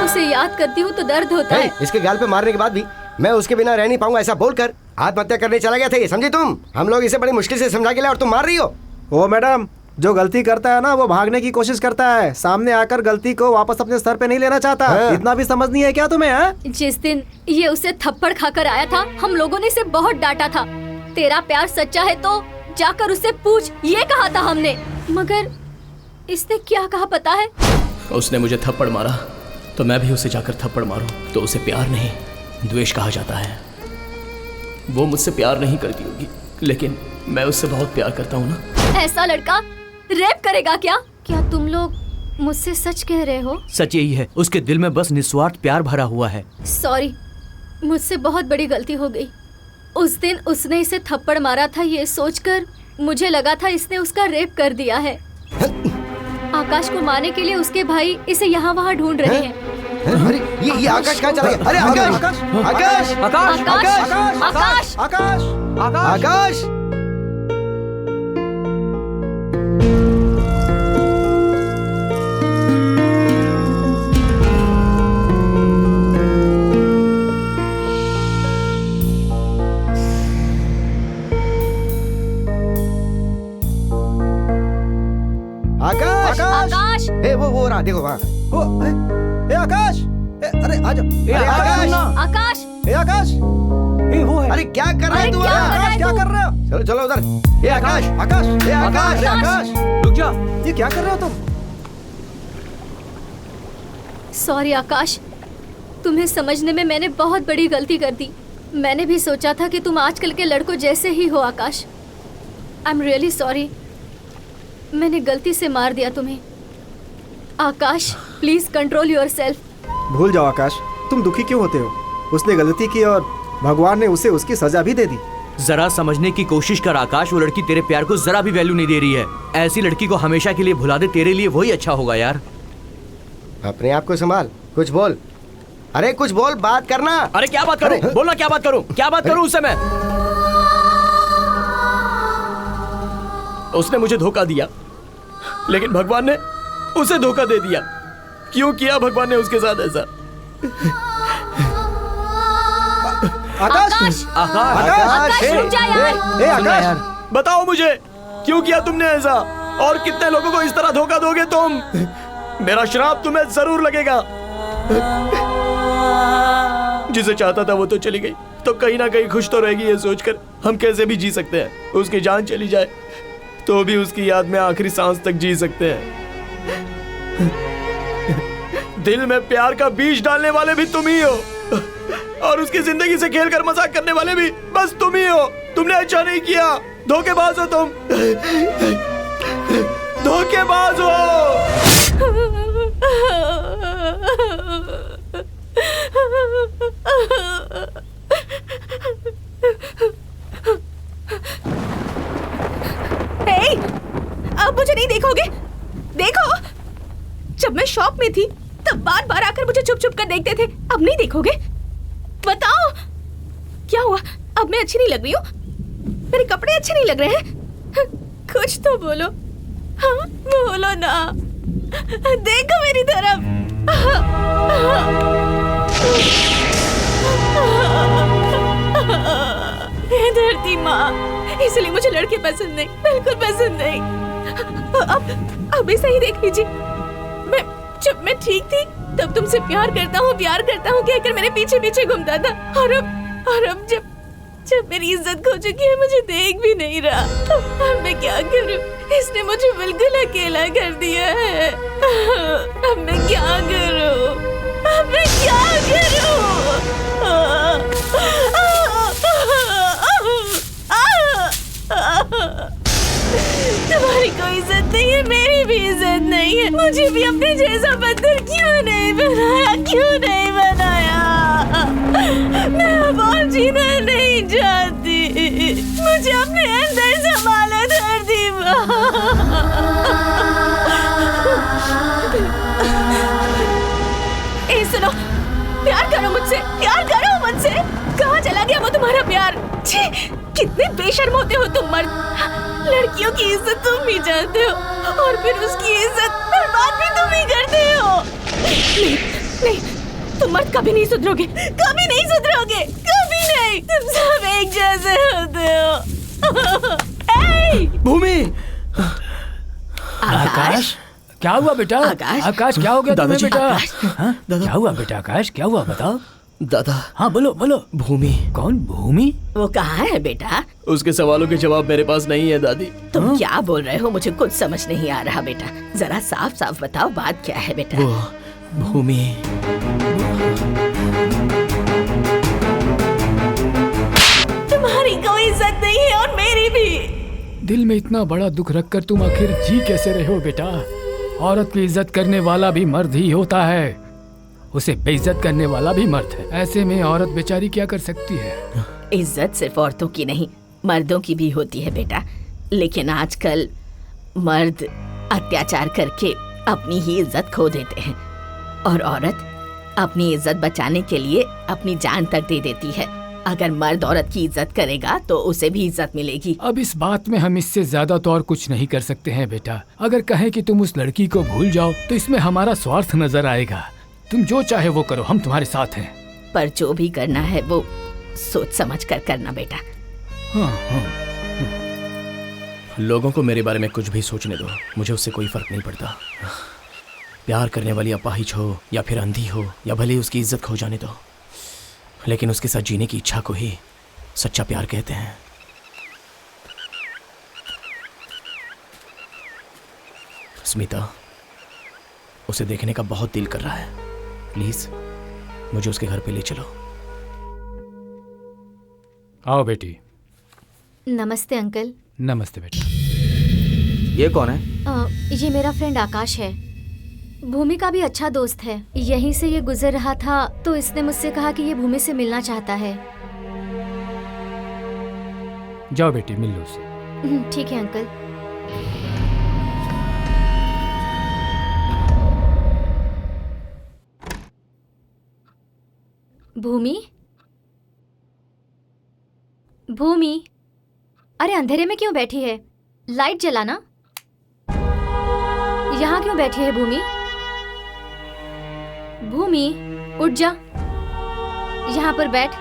उसे याद करती हूँ तो दर्द होता है। इसके गाल पे मारने के बाद भी मैं उसके बिना रह नहीं पाऊंगा, ऐसा बोलकर आत्महत्या करने चला गया था ये, समझी तुम? हम लोग इसे बड़ी मुश्किल से समझा के लाए और तुम मार रही हो। ओ मैडम, जो गलती करता है ना वो भागने की कोशिश करता है, सामने आकर गलती को वापस अपने सर पे नहीं लेना चाहता। हाँ। इतना भी समझ नहीं है क्या तुम्हें? हाँ? जिस दिन ये उसे थप्पड़ खाकर आया था, हम लोगों ने इसे बहुत डांटा था। तेरा प्यार सच्चा है तो जाकर उससे पूछ, ये कहा था हमने। मगर इसने क्या कहा पता है? उसने मुझे थप्पड़ मारा तो मैं भी उसे जाकर थप्पड़ मारूं तो उसे प्यार नहीं, द्वेष कहा जाता है। वो मुझसे प्यार नहीं करती होगी, लेकिन मैं उससे बहुत प्यार करता हूँ ना। ऐसा लड़का रेप करेगा क्या? क्या तुम लोग मुझसे सच कह रहे हो? सच यही है, उसके दिल में बस निस्वार्थ प्यार भरा हुआ है। सॉरी, मुझसे बहुत बड़ी गलती हो गई। उस दिन उसने इसे थप्पड़ मारा था, ये सोचकर मुझे लगा था इसने उसका रेप कर दिया है। आकाश को मारने के लिए उसके भाई इसे यहाँ वहाँ ढूंढ रहे हैं। अरे ये आकाश कहाँ चला गया? अरे आकाश आकाश आकाश आकाश आकाश आकाश आकाश आकाश। आकाश आकाश ए वो रहा, देखो वहाँ। ए आकाश, अरे आ जाओ। अरे आकाश, आकाश ए आकाश, ए वो है। अरे क्या कर रहे अरे तू? क्या कर रहा आकाश है क्या तू? कर रहे हो? चलो चलो उधर। ए आकाश आकाश, ए आकाश आकाश। रुक जा। ये क्या कर रहे हो तुम? सॉरी आकाश, तुम्हें समझने में मैंने बहुत बड़ी गलती कर दी। मैंने भी सोचा था कि तुम आजकल के लड़कों जैसे ही हो आकाश। आई एम रियली सॉरी, मैंने गलती से मार दिया तुम्हें। आकाश प्लीज कंट्रोल योरसेल्फ। भूल जाओ आकाश, तुम दुखी क्यों होते हो? उसने गलती की और भगवान ने उसे उसकी सजा भी दे दी। जरा समझने की कोशिश कर आकाश, वो लड़की तेरे प्यार को जरा भी वैल्यू नहीं दे रही है। ऐसी लड़की को हमेशा के लिए भुला दे, तेरे लिए वही अच्छा होगा यार। अपने आप को संभाल, कुछ बोल। अरे कुछ बोल, बात करना। अरे क्या बात करूं? बोलना, क्या बात करूं? क्या बात करूं उससे मैं? उसने मुझे धोखा दिया, लेकिन भगवान ने उसे धोखा दे दिया। क्यों किया भगवान ने उसके साथ ऐसा? आकाश, आकाश रुक जा यार। ए आकाश, बताओ मुझे, क्यों किया तुमने ऐसा? और कितने लोगों को इस तरह धोखा दोगे तुम? मेरा श्राप तुम्हें जरूर लगेगा। जिसे चाहता था वो तो चली गई, तो कहीं ना कहीं खुश तो रहेगी ये सोचकर हम कैसे भी जी सकते हैं। उसकी जान चली जाए तो भी उसकी याद में आखिरी सांस तक जी सकते हैं। दिल में प्यार का बीज डालने वाले भी तुम ही हो, और उसकी जिंदगी से खेलकर मजाक करने वाले भी बस तुम ही हो। तुमने अच्छा नहीं किया, धोखेबाज हो तुम, धोखेबाज हो। हे, अब मुझे नहीं देखोगे? देखो, जब मैं शॉप में थी तब बार बार आकर मुझे छुप छुप कर देखते थे, अब नहीं देखोगे? बताओ क्या हुआ? अब मैं अच्छी नहीं लग रही हूँ? मेरे कपड़े अच्छे नहीं लग रहे हैं? कुछ तो बोलो, हाँ बोलो ना, देखो मेरी तरफ। हे धरती माँ, इसलिए मुझे लड़के पसंद नहीं, बिल्कुल पसंद नहीं। अब ऐसा ही देख लीजिए, जब मैं ठीक थी तब तुमसे प्यार करता हूँ कहकर मेरे पीछे पीछे घूमता था, और अब जब मेरी इज्जत खो चुकी है, मुझे देख भी नहीं रहा। अब मैं क्या करूँ? इसने मुझे बिल्कुल अकेला कर दिया है। अब मैं क्या करूँ? तुम्हारी कोई इज्जत नहीं है, मेरी भी इज्जत नहीं है। मुझे भी अपने जैसा बंदर क्यों नहीं बनाया? मैं अब और जीना नहीं चाहती, मुझे अपने अंदर संभालो धरती माँ। सुनो, प्यार करो मुझसे। कहाँ चला गया वो तुम्हारा प्यार? छी, कितने बेशर्म होते हो तुम मर्द। लड़कियों की इज्जत तुम भी जानते हो, और फिर उसकी इज्जत बर्बाद भी तुम ही करते हो। नहीं, तुम मर्द कभी नहीं सुधरोगे, कभी नहीं। तुम सब एक जैसे होते हो। भूमि! आकाश, क्या हुआ बेटा? आकाश क्या हो गया तुम्हें बेटा? हाँ? क्या हुआ बेटा? आकाश क्या हुआ बताओ। दादा। हाँ बोलो। भूमि। कौन भूमि? वो कहाँ है बेटा? उसके सवालों के जवाब मेरे पास नहीं है दादी। तुम क्या बोल रहे हो? मुझे कुछ समझ नहीं आ रहा बेटा, जरा साफ साफ बताओ बात क्या है बेटा। वो भूमि, तुम्हारी कोई इज्जत नहीं है और मेरी भी। दिल में इतना बड़ा दुख रखकर तुम आखिर जी कैसे रहे हो बेटा? औरत की इज्जत करने वाला भी मर्द ही होता है, उसे बेइज्जत करने वाला भी मर्द है। ऐसे में औरत बेचारी क्या कर सकती है? इज्जत सिर्फ औरतों की नहीं, मर्दों की भी होती है बेटा। लेकिन आजकल मर्द अत्याचार करके अपनी ही इज्जत खो देते हैं, और औरत अपनी इज्जत बचाने के लिए अपनी जान तक दे देती है। अगर मर्द औरत की इज्जत करेगा तो उसे भी इज्जत मिलेगी। अब इस बात में हम इससे ज्यादा तो और कुछ नहीं कर सकते हैं बेटा। अगर कहें कि तुम उस लड़की को भूल जाओ तो इसमें हमारा स्वार्थ नजर आएगा। तुम जो चाहे वो करो, हम तुम्हारे साथ हैं। पर जो भी करना है वो सोच समझ कर करना बेटा। हाँ। लोगों को मेरे बारे में कुछ भी सोचने दो, मुझे उससे कोई फर्क नहीं पड़ता। प्यार करने वाली अपाहिज हो या फिर अंधी हो, या भले उसकी इज्जत खो जाने दो, लेकिन उसके साथ जीने की इच्छा को ही सच्चा प्यार कहते हैं। स्मिता, उसे देखने का बहुत दिल कर रहा है, प्लीज मुझे उसके घर पे ले चलो। आओ बेटी। नमस्ते अंकल। नमस्ते बेटा। ये कौन है? ये मेरा फ्रेंड आकाश है, भूमि का भी अच्छा दोस्त है। यहीं से ये गुजर रहा था तो इसने मुझसे कहा कि ये भूमि से मिलना चाहता है। जाओ बेटी, मिल लो उससे। ठीक है अंकल। भूमि, अरे अंधेरे में क्यों बैठी है? लाइट जलाना। यहाँ क्यों बैठी है भूमि? भूमि उठ जा, यहाँ पर बैठ।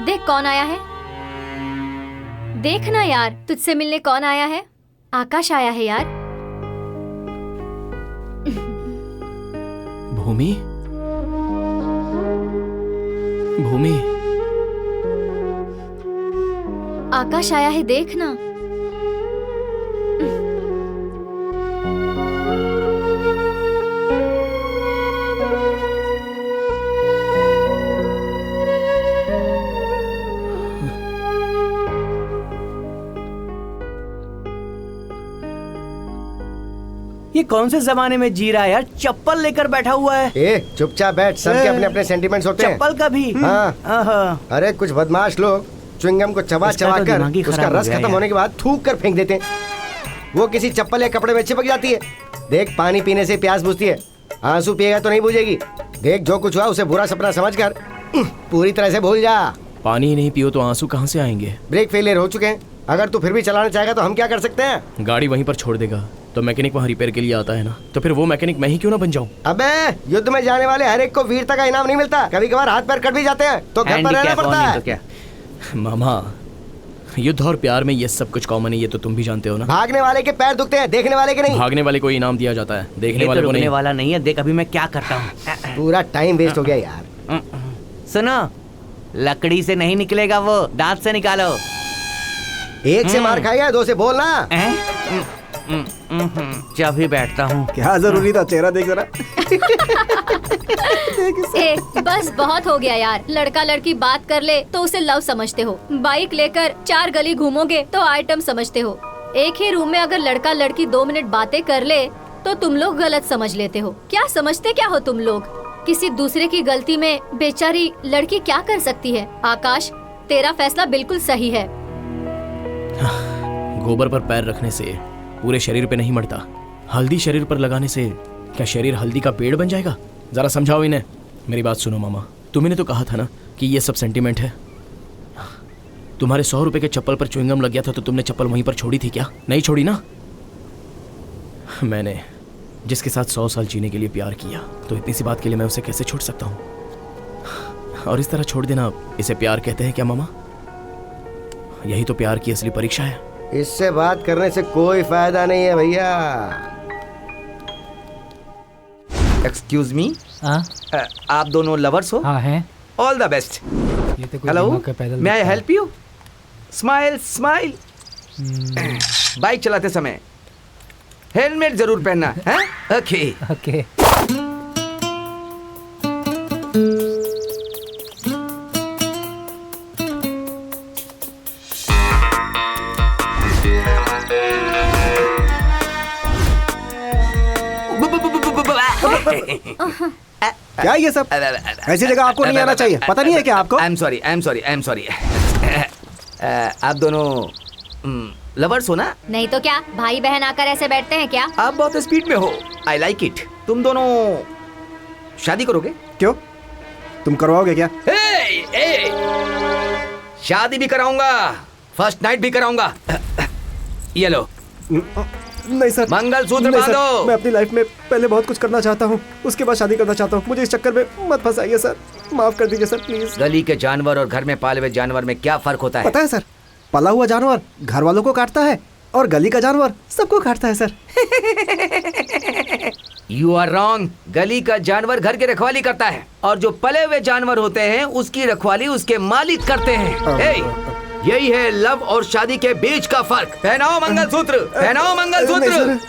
देख कौन आया है, देख ना यार, तुझसे मिलने कौन आया है? आकाश आया है यार। भूमि, भूमि, आकाश आया है, देख ना। ये कौन से जमाने में जी रहा है यार, चप्पल लेकर बैठा हुआ है। ए चुपचाप बैठ, सबके अपने अपने सेंटिमेंट्स होते हैं। चप्पल का भी? हाँ। अरे कुछ बदमाश लोग च्युइंगम को चबा चबा कर उसका रस खत्म होने के बाद थूक कर फेंक देते हैं। वो किसी चप्पल या कपड़े में चिपक जाती है। देख, पानी पीने से प्यास बुझती है, आंसू पिएगा तो नहीं बुझेगी। देख, जो कुछ हुआ उसे बुरा सपना समझकर पूरी तरह से भूल जा। पानी नहीं पियो तो आंसू कहाँ से आएंगे? ब्रेक फेलियर हो चुके हैं। अगर तू फिर भी चलाना चाहेगा तो हम क्या कर सकते हैं? गाड़ी वहीं पर छोड़ देगा तो मैकेनिक वहाँ रिपेयर के लिए आता है ना, तो फिर वो मैकेनिक मैं ही क्यों ना बन जाऊँ? अबे, युद्ध में जाने वाले हर एक को वीरता का इनाम नहीं मिलता। कभी कभार हाथ पैर कट भी जाते हैं तो घर पर रहना पड़ता है। तो क्या? मामा, युद्ध और प्यार में ये सब कुछ कॉमन है, ये तो तुम भी जानते हो ना। भागने वाले के पैर दुखते हैं, देखने वाले के नहीं। भागने वाले को इनाम दिया जाता है, देखने वाले को नहीं। वाला नहीं है। देख अभी मैं क्या करता हूँ। पूरा टाइम वेस्ट हो गया यार। सुनो, लकड़ी से नहीं निकलेगा वो, दांत से निकालो। एक से मार खाएगा, दो से बोलना। जब ही बैठता हूँ। क्या जरूरी था, चेहरा देख जरा। ए, बस बहुत हो गया यार। लड़का लड़की बात कर ले तो उसे लव समझते हो, बाइक लेकर 4 गली घूमोगे तो आइटम समझते हो। एक ही रूम में अगर लड़का लड़की 2 मिनट बातें कर ले तो तुम लोग गलत समझ लेते हो। क्या समझते क्या हो तुम लोग? किसी दूसरे की गलती में बेचारी लड़की क्या कर सकती है? आकाश, तेरा फैसला बिल्कुल सही है। गोबर पर पैर रखने से पूरे शरीर पे नहीं मरता, हल्दी शरीर पर लगाने से क्या शरीर हल्दी का पेड़ बन जाएगा? जरा समझाओ इन्हें। मेरी बात सुनो मामा, तुमने तो कहा था ना कि ये सब सेंटिमेंट है। तुम्हारे 100 रुपए के चप्पल पर च्युइंगम लग गया था तो तुमने चप्पल वहीं पर छोड़ी थी क्या? नहीं छोड़ी ना। मैंने जिसके साथ 100 साल जीने के लिए प्यार किया, तो इतनी सी बात के लिए मैं उसे कैसे छोड़ सकता हूँ? और इस तरह छोड़ देना, इसे प्यार कहते हैं क्या मामा? यही तो प्यार की असली परीक्षा है। इससे बात करने से कोई फायदा नहीं है भैया। एक्सक्यूज मी, आप दोनों लवर्स हो? हाँ हैं। All the best. तो hello, may I help you? Smile smile. Bike चलाते समय हेलमेट जरूर पहनना है। Okay okay. क्या ये सब? ऐसी जगह आपको नहीं आना चाहिए। पता नहीं है क्या आपको? I am sorry, I am sorry, I am sorry. आप दोनों लवर्स हो ना? नहीं तो क्या, भाई बहन आकर ऐसे बैठते हैं क्या? आप बहुत स्पीड में हो। I like it. तुम दोनों शादी करोगे? क्यों, तुम करवाओगे क्या? शादी भी कराऊंगा, फर्स्ट नाइट भी कराऊंगा। ये लो। नहीं सर, मंगलसूत्र नहीं सर, बांधो। मैं अपनी लाइफ में पहले बहुत कुछ करना चाहता हूँ, उसके बाद शादी करना चाहता हूँ। मुझे इस चक्कर में मत फंसाइए सर, माफ कर दीजिए सर प्लीज। गली के जानवर और घर में पाले हुए जानवर में क्या फर्क होता है? पता है सर, पला हुआ जानवर घर वालों को काटता है और गली का जानवर सबको काटता है सर। You are wrong. गली का जानवर घर की रखवाली करता है और जो पले हुए जानवर होते हैं उसकी रखवाली उसके मालिक करते हैं। यही है लव और शादी के बीच का फर्क। पहनाओ मंगलसूत्र, पहनाओ मंगलसूत्र।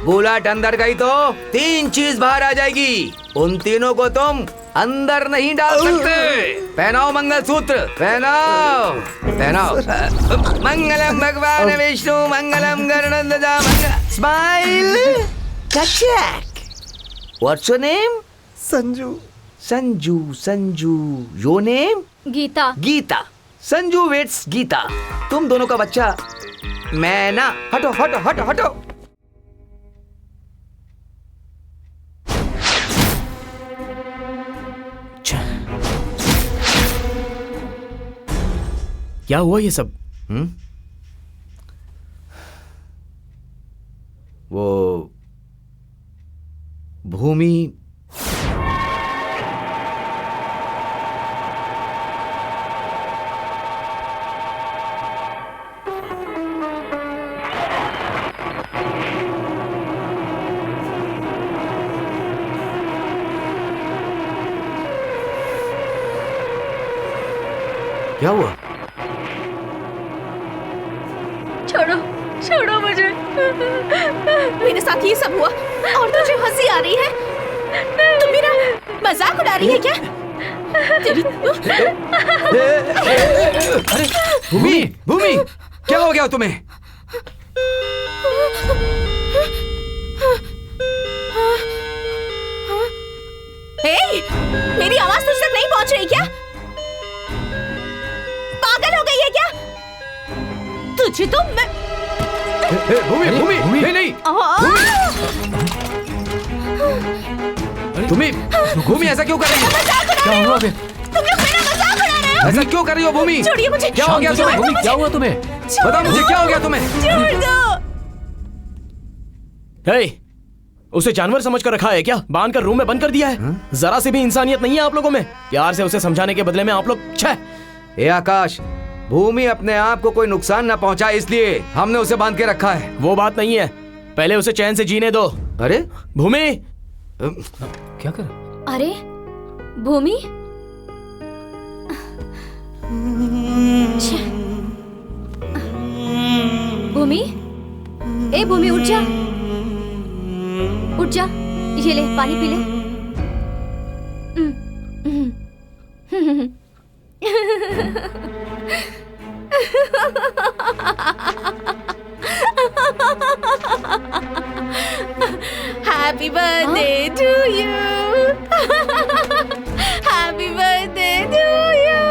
बुलेट अंदर गई तो 3 चीज बाहर आ जाएगी। उन तीनों को तुम अंदर नहीं डाल सकते। पहनाओ मंगलसूत्र, पहनाओ पहनाओ। मंगलम भगवान विष्णु, मंगलम गरुड़ध्वजा, smile. What's your name? Sanju. Sanju, Sanju. Your name? Geeta. Geeta. Sanju waits Geeta. तुम दोनों का बच्चा मैना। हटो हटो हटो हटो। क्या हुआ ये सब? वो भूमि क्या हुआ? छोड़ो छोड़ो मुझे। मेरे साथ ये सब हुआ और तुझे हंसी आ रही है? तुम मेरा मजाक उड़ा रही है क्या? भूमि, भूमि, क्या हो गया तुम्हें? हे, मेरी आवाज तुझ तक नहीं पहुंच रही क्या? पागल हो गई है क्या? तुझे तो मैं भूमि, भूमि, भूमि, नहीं, भूमि, भूमि, ऐसा क्यों कर रही हो? क्या हुआ बे? तुम लोग मेरा मजाक उड़ा रहे हो? ऐसा क्यों कर रही हो भूमि? छोड़िए मुझे। क्या हो गया तुम्हें? भूमि, क्या हुआ तुम्हें? बताओ मुझे, क्या हो गया तुम्हें? छोड़ दो। हे, उसे जानवर समझ कर रखा है क्या? बांध कर रूम में बंद कर दिया है? जरा से भी इंसानियत नहीं है आप लोगों में? प्यार से उसे समझाने के बदले में आप लोग छह। ए आकाश, भूमि अपने आप को कोई नुकसान न पहुंचाए इसलिए हमने उसे बांध के रखा है। वो बात नहीं है, पहले उसे चैन से जीने दो। अरे भूमि, क्या कर? अरे भूमि, भूमि, ए भूमि उठ जा, उठ जा, ये ले पानी पी ले। Happy birthday to you. Happy birthday to you.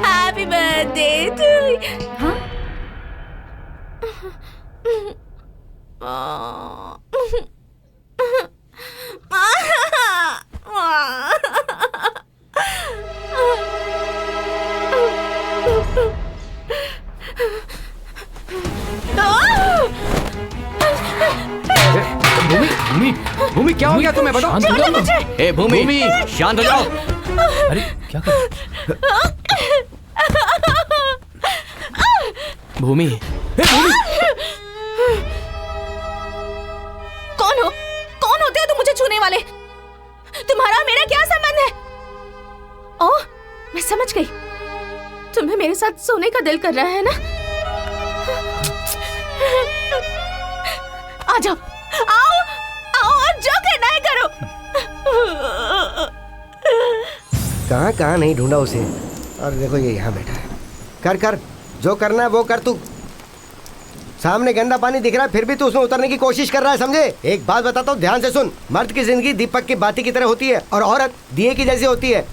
Happy birthday to you. हाँ? भूमि, भूमि, भूमि, क्या हो गया तुम्हें? बताओ। ए भूमि, शांत हो जाओ। अरे क्या कर? भूमि, कौन हो? कौन होते हो तुम मुझे छूने वाले? तुम्हारा और मेरा क्या संबंध है? ओह, मैं समझ गई। तुम्हें मेरे साथ सोने का दिल कर रहा है ना? आ जाओ, आओ, आओ और जो करना है करो। कहाँ कहाँ नहीं ढूंढा उसे, और देखो ये यहाँ बैठा है। कर कर, जो करना है वो कर तू। सामने गंदा पानी दिख रहा है फिर भी तू उसमें उतरने की कोशिश कर रहा है, समझे? एक बात बताता हूँ, ध्यान से सुन। मर्द की जिंदगी दीपक की बाती की तरह होती है और औरत दिए की जैसी होती है,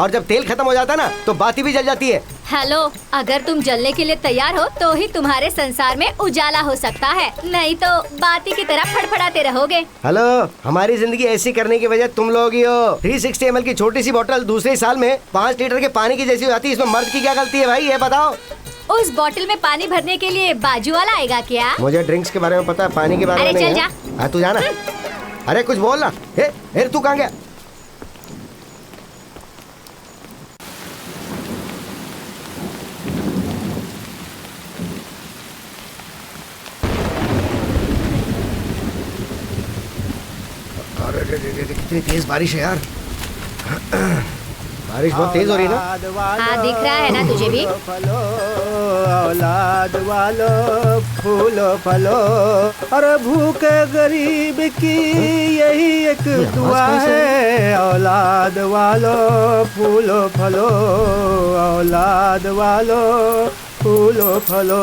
और जब तेल खत्म हो जाता है ना तो बाती भी जल जाती है। हेलो, अगर तुम जलने के लिए तैयार हो तो ही तुम्हारे संसार में उजाला हो सकता है, नहीं तो बाती की तरह फड़फड़ाते रहोगे। हेलो, हमारी जिंदगी ऐसी करने की वजह तुम लोग ही हो। 360 ml की छोटी सी बोतल दूसरे साल में 5 लीटर के पानी की जैसी हो जाती है, इसमें मर्द की क्या गलती है भाई, ये बताओ? उस बोतल में पानी भरने के लिए बाजू वाला आएगा क्या? मुझे ड्रिंक्स के बारे में पता है, पानी के बारे में नहीं चल है। हाँ तू जाना। अरे कुछ बोल ना। हे तू कहाँ गया? कितनी तेज बारिश है यार। बारिश बहुत तेज हो रही है ना? हाँ, दिख रहा है ना तुझे भी? औलाद वालो फूलो फलो, और भूखे गरीब की यही एक दुआ है। औलाद वालो फूलो फलो, औलाद वालो फूलो फलो,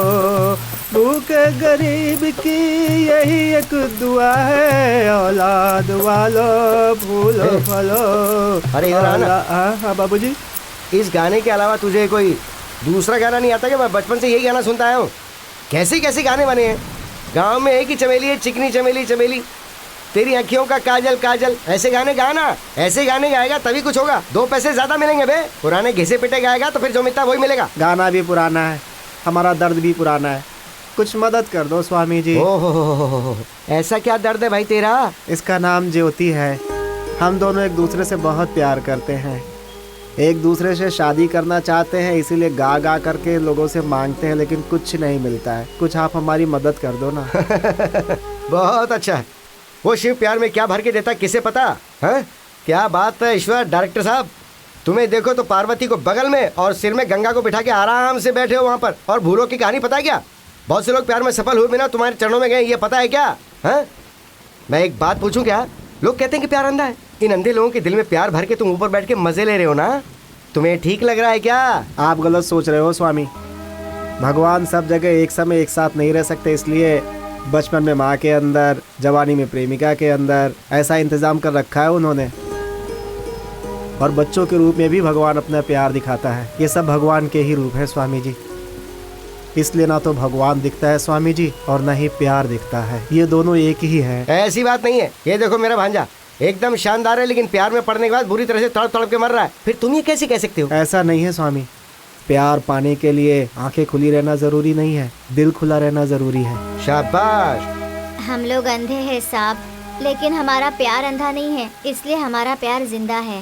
भूखे गरीब की यही एक दुआ है। औलाद वालो फूलो फलो। अरे इधर आना। हाँ बाबूजी। इस गाने के अलावा तुझे कोई दूसरा गाना नहीं आता क्या? मैं बचपन से यही गाना सुनता आया हूँ। कैसे कैसे गाने बने हैं। गांव में एक ही चमेली है, चिकनी चमेली चमेली, तेरी अखियों का काजल काजल, ऐसे गाने गाना। ऐसे गाने गाएगा तभी कुछ होगा, 2 पैसे ज्यादा मिलेंगे बे। पुराने घिसे पिटे गाएगा तो फिर जो मिलता वही मिलेगा। गाना भी पुराना है, हमारा दर्द भी पुराना है, कुछ मदद कर दो स्वामी जी। ओहो, ऐसा क्या दर्द है भाई तेरा? इसका नाम ज्योति है। हम दोनों एक दूसरे से बहुत प्यार करते हैं, एक दूसरे से शादी करना चाहते हैं, इसीलिए गा गा करके लोगों से मांगते हैं, लेकिन कुछ नहीं मिलता है। कुछ आप हमारी मदद कर दो ना। बहुत अच्छा है। वो शिव प्यार में क्या भर के देता किसे पता है? क्या बात है ईश्वर। डायरेक्टर साहब, तुम्हें देखो तो पार्वती को बगल में और सिर में गंगा को बिठा के आराम से बैठे हो वहाँ पर। और भूलों की कहानी पता है क्या? बहुत से लोग प्यार में सफल हुए बिना तुम्हारे चरणों में गए, ये पता है क्या? हैं? मैं एक बात पूछूं क्या? लोग कहते हैं कि प्यार अंधा है। इन अंधे लोगों के दिल में प्यार भर के तुम ऊपर बैठ के मजे ले रहे हो ना। तुम्हें ठीक लग रहा है क्या? आप गलत सोच रहे हो स्वामी। भगवान सब जगह एक समय एक साथ नहीं रह सकते, इसलिए बचपन में माँ के अंदर, जवानी में प्रेमिका के अंदर ऐसा इंतजाम कर रखा है उन्होंने। और बच्चों के रूप में भी भगवान अपना प्यार दिखाता है। ये सब भगवान के ही रूप है स्वामी जी। इसलिए ना तो भगवान दिखता है स्वामी जी और ना ही प्यार दिखता है, ये दोनों एक ही है। ऐसी बात नहीं है। ये देखो मेरा भांजा एकदम शानदार है, लेकिन प्यार में पड़ने के बाद बुरी तरह से तड़प तड़प के मर रहा है। फिर तुम ये कैसे कह सकते हो? ऐसा नहीं है स्वामी। प्यार पाने के लिए आंखें खुली रहना जरूरी नहीं है, दिल खुला रहना जरूरी है। शाबाश। हम लोग अंधे हैं साहब, लेकिन हमारा प्यार अंधा नहीं है, इसलिए हमारा प्यार जिंदा है।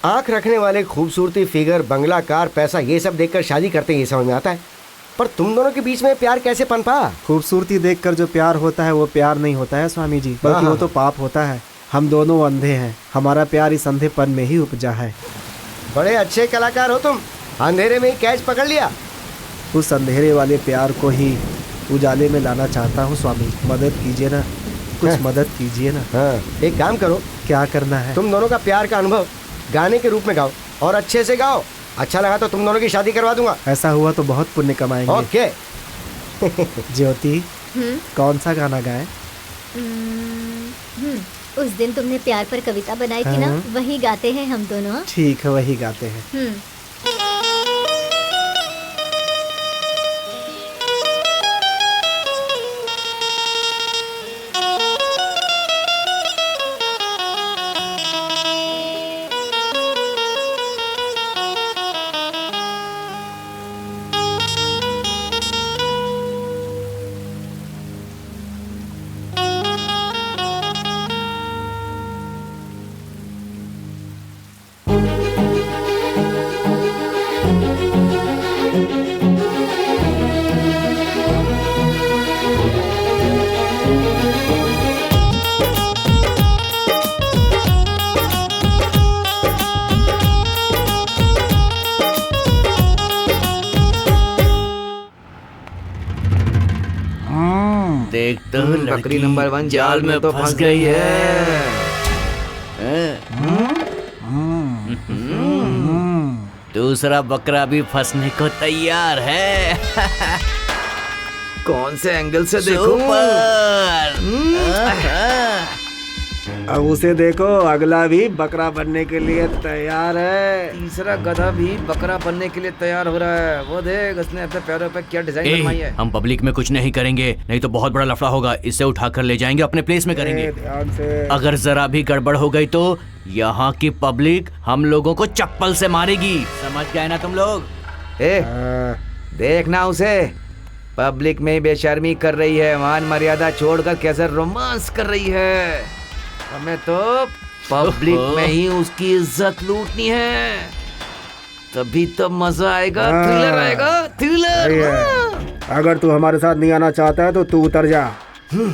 आंख रखने वाले खूबसूरती, फिगर, बंगला, कार, पैसा, ये सब देखकर शादी करते हैं, ये समझ में आता है। पर तुम दोनों के बीच में प्यार कैसे पनपा? खूबसूरती देखकर जो प्यार होता है वो प्यार नहीं होता है स्वामी जी, बल्कि वो तो पाप होता है। हम दोनों अंधे हैं, हमारा प्यार इस अंधेपन में ही उपजा है। बड़े अच्छे कलाकार हो तुम, अंधेरे में ही कैच पकड़ लिया। उस अंधेरे वाले प्यार को ही उजाले में लाना चाहता हूँ स्वामी। मदद कीजिए ना, कुछ मदद कीजिए ना। हाँ, एक काम करो। क्या करना है? तुम दोनों का प्यार का अनुभव गाने के रूप में गाओ, और अच्छे से गाओ। अच्छा लगा तो तुम दोनों की शादी करवा दूंगा। ऐसा हुआ तो बहुत पुण्य कमाएंगे। ओके। ज्योति, कौन सा गाना गाए? उस दिन तुमने प्यार पर कविता बनाई थी ना, वही गाते हैं हम दोनों। ठीक है, वही गाते हैं। देख तो बकरी नंबर 1 जाल में तो फंस गई है। दूसरा बकरा भी फंसने को तैयार है। कौन से एंगल से देखूं? अब उसे देखो, अगला भी बकरा बनने के लिए तैयार है। तीसरा गधा भी बकरा बनने के लिए तैयार हो रहा है। वो देख, उसने अपने पैरों पे क्या डिजाइन बनवाई है। हम पब्लिक में कुछ नहीं करेंगे, नहीं तो बहुत बड़ा लफड़ा होगा। इसे उठाकर ले जाएंगे, अपने प्लेस में करेंगे। ध्यान से। अगर जरा भी गड़बड़ हो गई तो यहाँ की पब्लिक हम लोगों को चप्पल से मारेगी। समझ गए ना तुम लोग? देखना उसे, पब्लिक में बेशर्मी कर रही है, मान मर्यादा छोड़कर कैसे रोमांस कर रही है। हमें तो पब्लिक में ही उसकी इज्जत लूटनी है, तभी तो मजा आएगा। थ्रिलर आएगा, थ्रिलर। अगर तू हमारे साथ नहीं आना चाहता है तो तू उतर जा,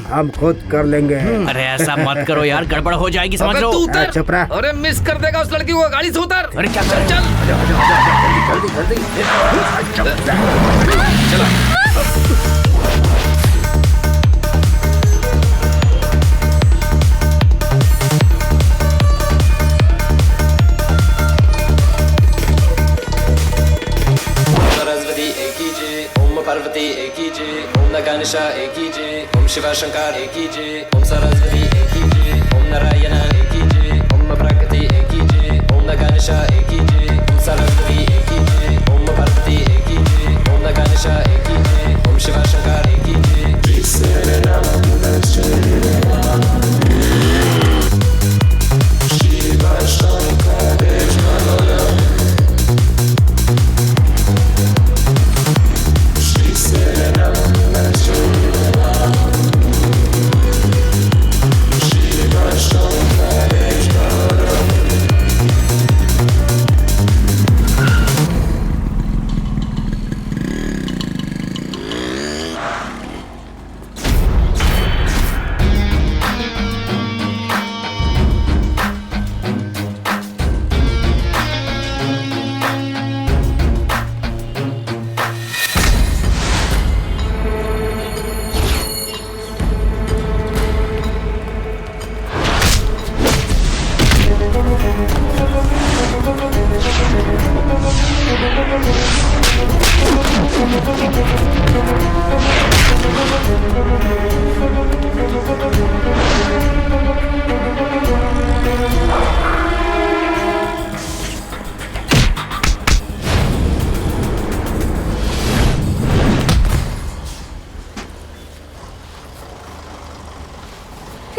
हम खुद कर लेंगे। अरे ऐसा मत करो यार, गड़बड़ हो जाएगी, समझ लो। चुप रह। अरे मिस कर देगा उस लड़की को, गाड़ी से उतर। अरे क्या कर? चल पार्वती एक ही जय, ओम नगानिशा एक ही जय, ओम शिवा शंकर एक ही जय, ओम सरस्वती एक ही जय, ओम नारायण एक ही जय, ओम प्रकृति एक ही जय, ओम नगानिशा एक ही जय, ओम सरस्वती एक ही जय, ओम पार्वती एक ही जय, ओम नगानिशा एक ही जय, ओम शिवा शंकर एक ही जय।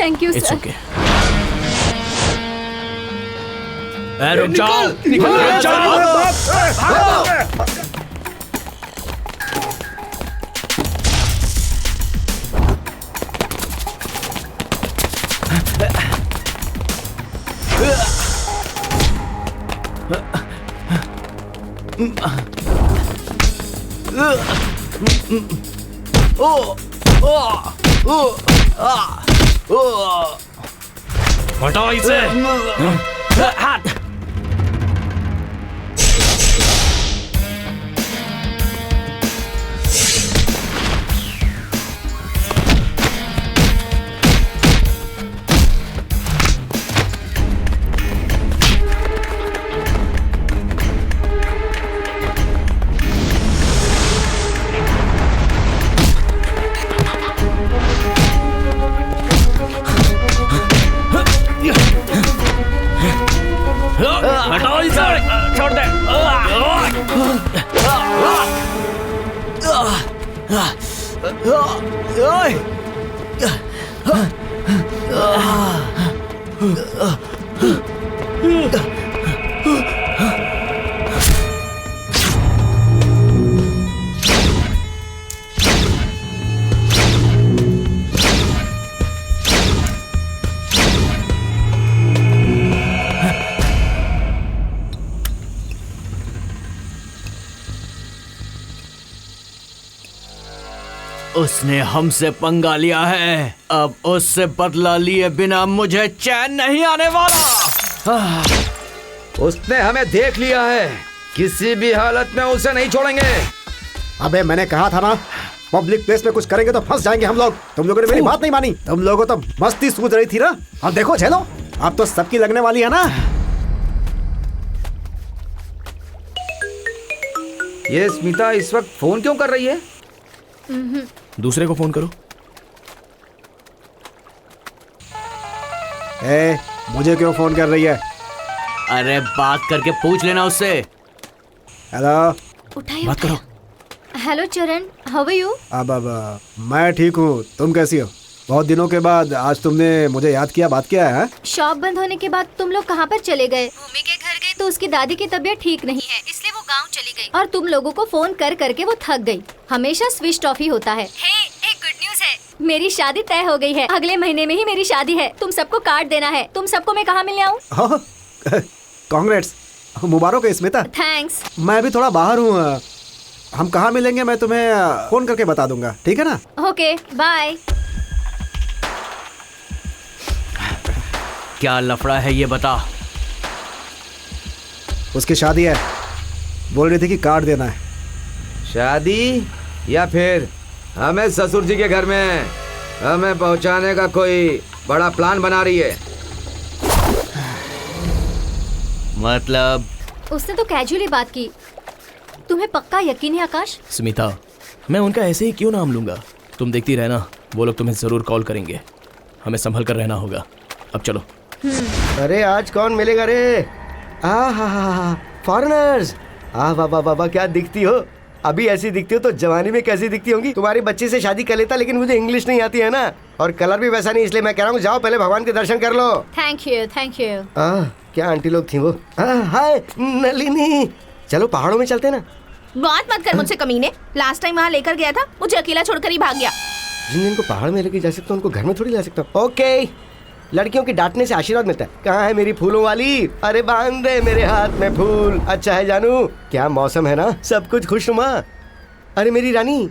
Thank you it's sir. Okay. रुक जाओ, रुक जाओ। हटाओ इसे। हटाओ इसे, छोड़ दे। उसने हमसे पंगा लिया है, अब उससे बदला लिए बिना मुझे चैन नहीं आने वाला। उसने हमें देख लिया है, किसी भी हालत में उसे नहीं छोड़ेंगे। अबे मैंने कहा था ना, पब्लिक प्लेस में कुछ करेंगे तो फंस जाएंगे हम लोग। तुम लोगों ने मेरी बात नहीं मानी। तुम लोगों तो मस्ती सूझ रही थी ना, अब देखो झेलो, अब तो सबकी लगने वाली है ना। ये स्मिता इस वक्त फोन क्यों कर रही है? दूसरे को फोन करो। मुझे क्यों फोन कर रही है? अरे बात करके पूछ लेना उससे। हेलो, उठाइए, बात करो। हेलो चरण, हाउ आर यू? अब मैं ठीक हूँ, तुम कैसी हो? बहुत दिनों के बाद आज तुमने मुझे याद किया, बात किया है? शॉप बंद होने के बाद तुम लोग कहाँ पर चले गए? भूमि के घर गए तो उसकी दादी की तबीयत ठीक नहीं है, इसलिए वो गांव चली गई। और तुम लोगों को फोन कर करके वो थक गई। हमेशा स्विच ऑफ ही होता है। एक गुड न्यूज है, मेरी शादी तय हो गई है। अगले महीने में ही मेरी शादी है। तुम सबको कार्ड देना है। तुम सबको मैं कहाँ मिलने आऊँ? कांग्रेट्स, मुबारक है स्मिता। थैंक्स। मैं भी थोड़ा बाहर हूँ, हम कहाँ मिलेंगे मैं तुम्हें फोन करके बता दूंगा, ठीक है ना? Okay, bye. क्या लफड़ा है ये बता। उसकी शादी है, बोल रही थी कि कार्ड देना है। शादी या फिर हमें ससुर जी के घर में हमें पहुंचाने का कोई बड़ा प्लान बना रही है? मतलब उसने तो कैजुअली बात की। तुम्हें पक्का यकीन है आकाश? स्मिता, मैं उनका ऐसे ही क्यों नाम लूंगा? तुम देखती रहना, वो लोग तुम्हें जरूर कॉल करेंगे। हमें संभल कर रहना होगा। अब चलो। अरे आज कौन मिलेगा रे? फॉरेनर्स। वाह वाह वाह, क्या दिखती हो। अभी ऐसी दिखती हो तो जवानी में कैसी दिखती होंगी। तुम्हारी बच्ची से शादी कर लेता, लेकिन मुझे इंग्लिश नहीं आती है ना, और कलर भी वैसा नहीं, इसलिए मैं कह रहा हूँ जाओ पहले भगवान के दर्शन कर लो। Thank you, thank you. क्या आंटी लोग थी वो। हाय नलिनी, चलो पहाड़ों में चलते ना। बात मत कर मुझसे कमीने। लास्ट टाइम वहाँ लेकर गया था, मुझे अकेला छोड़कर ही भाग गया। जिन जिनको पहाड़ में लेके जा सकता हूँ उनको घर में थोड़ी ला सकता हूँ। ओके, लड़कियों की डांटने से आशीर्वाद मिलता है। कहाँ है मेरी फूलों वाली? अरे बांध दे मेरे हाथ में फूल। अच्छा है जानू, क्या मौसम है ना, सब कुछ खुशनुमा। अरे मेरी रानी,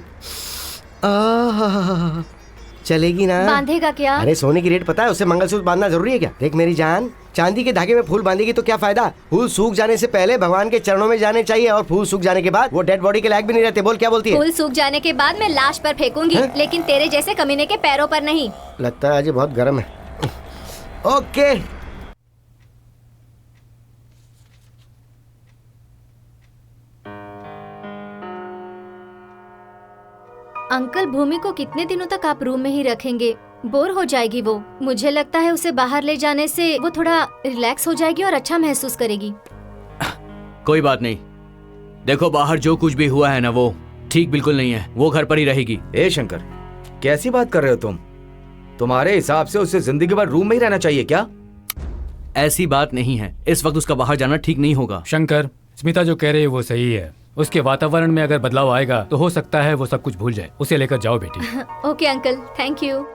चलेगी ना? बांधेगा क्या? अरे सोने की रेट पता है, उससे मंगलसूत्र बांधना जरूरी है क्या? देख मेरी जान, चांदी के धागे में फूल बांधेगी तो क्या फायदा? फूल सूख जाने से पहले भगवान के चरणों में जाने चाहिए, और फूल सूख जाने के बाद वो डेड बॉडी के लायक भी नहीं रहते। बोल क्या बोलती है? फूल सूख जाने के बाद मैं लाश पर फेंकूंगी, लेकिन तेरे जैसे कमीने के पैरों पर नहीं। लगता है आज ये बहुत गर्म है। ओके। अंकल, भूमि को कितने दिनों तक आप रूम में ही रखेंगे? बोर हो जाएगी वो। मुझे लगता है उसे बाहर ले जाने से वो थोड़ा रिलैक्स हो जाएगी और अच्छा महसूस करेगी। कोई बात नहीं, देखो बाहर जो कुछ भी हुआ है ना, वो ठीक बिल्कुल नहीं है। वो घर पर ही रहेगी। ए शंकर, कैसी बात कर रहे हो तुम? तुम्हारे हिसाब से उसे जिंदगी भर रूम में ही रहना चाहिए क्या? ऐसी बात नहीं है, इस वक्त उसका बाहर जाना ठीक नहीं होगा। शंकर, स्मिता जो कह रही है वो सही है। उसके वातावरण में अगर बदलाव आएगा तो हो सकता है वो सब कुछ भूल जाए। उसे लेकर जाओ बेटी। Okay uncle, thank you.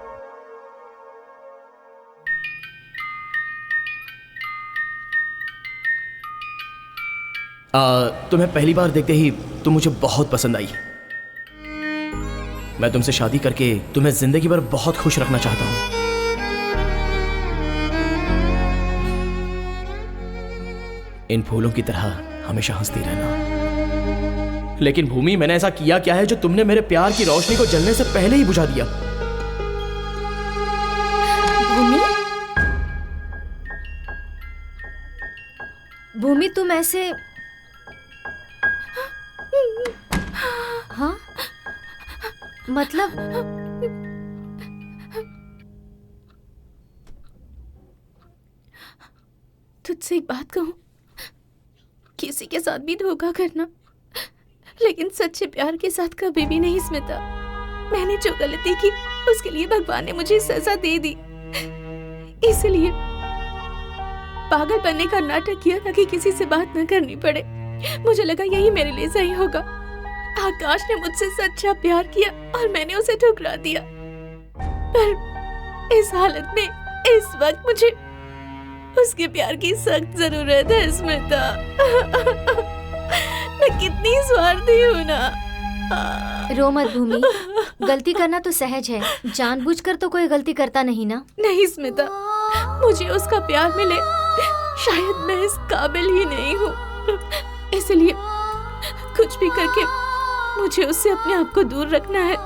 तुम्हें पहली बार देखते ही तुम मुझे बहुत पसंद आई। मैं तुमसे शादी करके तुम्हें जिंदगी भर बहुत खुश रखना चाहता हूं। इन फूलों की तरह हमेशा हंसती रहना। लेकिन भूमि, मैंने ऐसा किया क्या है जो तुमने मेरे प्यार की रोशनी को जलने से पहले ही बुझा दिया? भूमि, भूमि तुम ऐसे, हाँ मतलब तुझसे एक बात कहूं, किसी के साथ भी धोखा करना, लेकिन सच्चे प्यार के साथ कभी भी नहीं स्मिता। मैंने जो गलती की उसके लिए भगवान ने मुझे सजा दे दी, इसलिए पागल बनने का नाटक किया ताकि किसी से बात न करनी पड़े। मुझे लगा यही मेरे लिए सही होगा। आकाश ने मुझसे सच्चा प्यार किया और मैंने उसे ठुकरा दिया, पर इस हालत में इस वक्त मुझे उसके प्यार की सख्त जरूरत है स्मिता। मैं कितनी स्वार्थी हूँ ना। रो मत भूमि, गलती करना तो सहज है, जानबूझकर तो कोई गलती करता नहीं ना। नहीं स्मिता, मुझे उसका प्यार मिले, शायद मैं इस काबिल ही नहीं हूँ, इसलिए कुछ भी करके मुझे उससे अपने आप को दूर रखना है,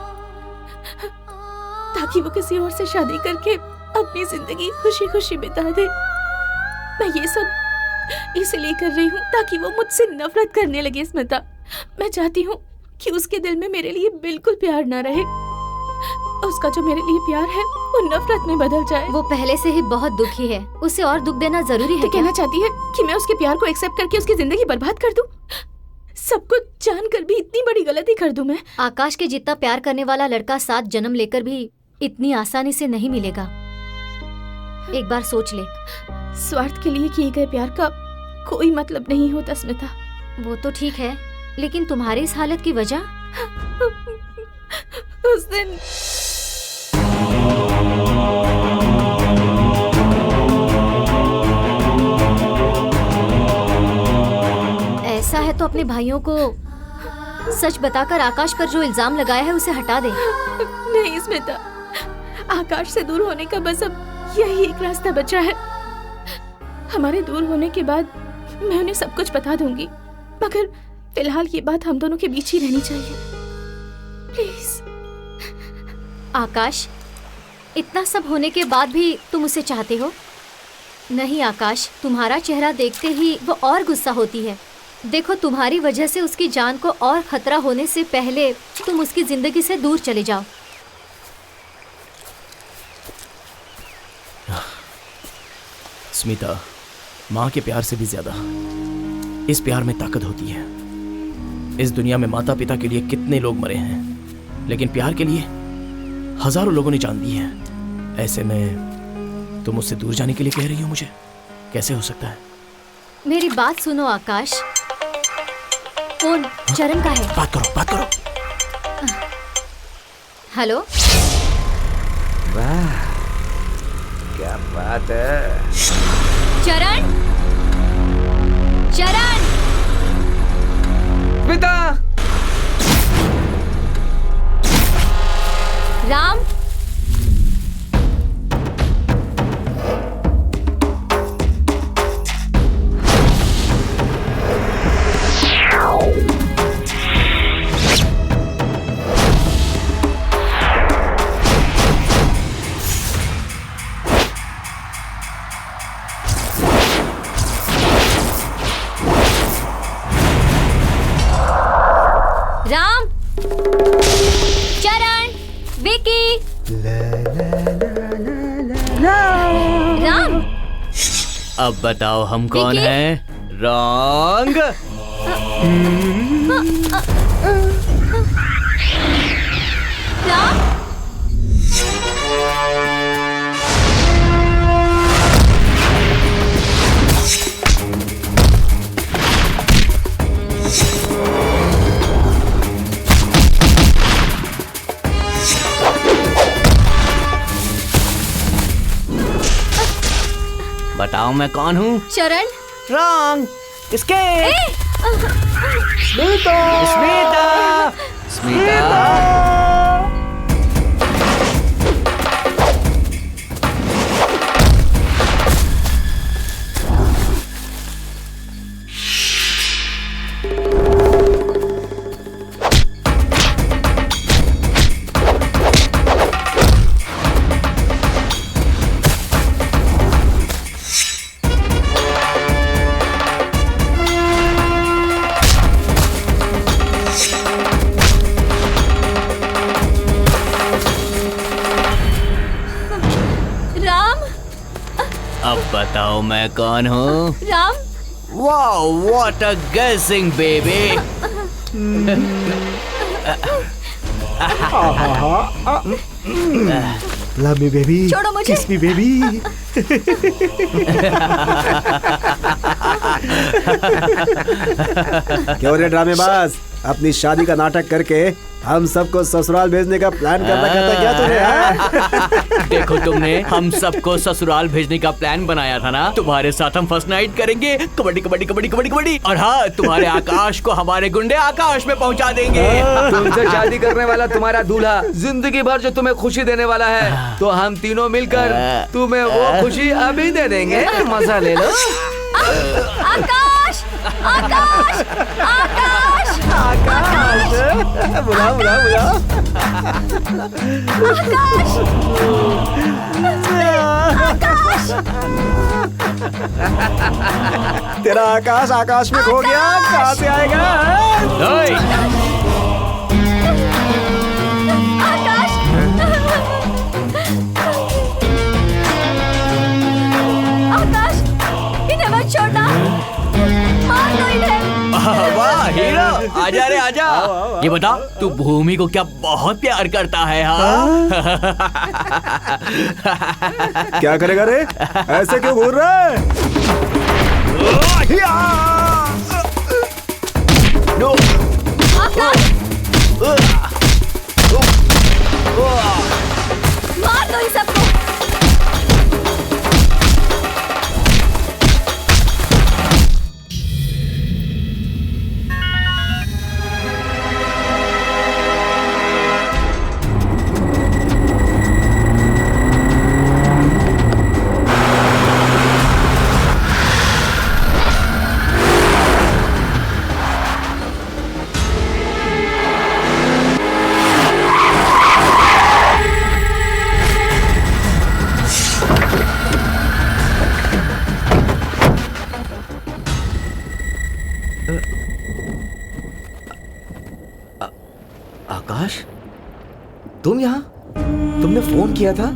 ताकि वो किसी और से शादी करके अपनी जिंदगी खुशी खुशी बिता दे। मैं ये सब इसलिए कर रही हूँ ताकि वो मुझसे नफरत करने लगे स्मिता। मैं चाहती हूँ कि उसके दिल में मेरे लिए बिल्कुल प्यार ना रहे। उसका जो मेरे लिए प्यार है वो नफरत में बदल जाए। वो पहले से ही बहुत दुखी है, उसे और दुख देना जरूरी है। तो कहना चाहती है कि मैं उसके प्यार को एक्सेप्ट करके उसकी जिंदगी बर्बाद कर दूं? सब कुछ जानकर भी इतनी बड़ी गलती कर दूं मैं? आकाश के जितना प्यार करने वाला लड़का 7 जन्म लेकर भी इतनी आसानी से नहीं मिलेगा। एक बार सोच ले। स्वार्थ के लिए किए गए प्यार का कोई मतलब नहीं होता स्मिता। वो तो ठीक है, लेकिन तुम्हारी इस हालत की वजह? उस दिन ऐसा है तो अपने भाइयों को सच बताकर आकाश पर जो इल्जाम लगाया है उसे हटा दे। नहीं स्मिता, आकाश से दूर होने का बस अब यही एक रास्ता बचा है। हमारे दूर होने के बाद मैं उन्हें सब कुछ बता दूंगी, मगर फिलहाल ये बात हम दोनों के बीच ही रहनी चाहिए, प्लीज। आकाश, इतना सब होने के बाद भी तुम उसे चाहते हो? नहीं आकाश, तुम्हारा चेहरा देखते ही वो और गुस्सा होती है। देखो, तुम्हारी वजह से उसकी जान को और खतरा होने से पहले तुम उसकी जिंदगी से दूर चले जाओ। स्मिता, माँ के प्यार से भी ज्यादा इस प्यार में ताकत होती है। इस दुनिया में माता पिता के लिए कितने लोग मरे हैं, लेकिन प्यार के लिए हजारों लोगों ने जान दी है। ऐसे में तुम मुझसे दूर जाने के लिए कह रही हो मुझे? कैसे हो सकता है? मेरी बात सुनो आकाश। फोन चरण का है। बात करो, बात करो। हेलो। वाह, क्या बात है। चरण, चरण। पिता। राम। राम, चरण, विकी। राम, अब बताओ हम कौन हैं? रॉन्ग। राम। बताओ मैं कौन हूँ? शरण। रॉन्ग। स्मिता। अब बताओ मैं कौन हूँ? राम। वाओ, व्हाट अ गेसिंग बेबी। लव मी बेबी, छोड़ो मुझे। किस मी बेबी। क्यों रे ड्रामेबाज, अपनी शादी का नाटक करके हम सबको ससुराल भेजने का प्लान करना कहता क्या तूने? देखो तुमने हम सबको ससुराल भेजने का प्लान बनाया था ना। तुम्हारे साथ हम फर्स्ट नाइट करेंगे, कबड्डी कबड्डी कबड्डी कबड्डी कबड्डी, और हाँ, तुम्हारे आकाश को हमारे गुंडे आकाश में पहुंचा देंगे। तुमसे शादी करने वाला तुम्हारा दूल्हा जिंदगी भर जो तुम्हें खुशी देने वाला है, तो हम तीनों मिलकर तुम्हें वो खुशी अभी दे देंगे। मजा ले लो। आकाश, आकाश, आकाश, आकाश, बुला बुला बुला। आकाश, आकाश। तेरा आकाश आकाश में खो गया, कहाँ से आएगा? आकाश, आकाश, इन्हें मत छोड़ना, मार दो इन्हें। वाह हीरो, आजा रे आजा। ये बता, तू भूमि को क्या बहुत प्यार करता है? हाँ? क्या करेगा रे? ऐसे क्यों घूर रहा है? नो। मार दो इन सबको। आकाश, तुम यहाँ? तुमने फोन किया था?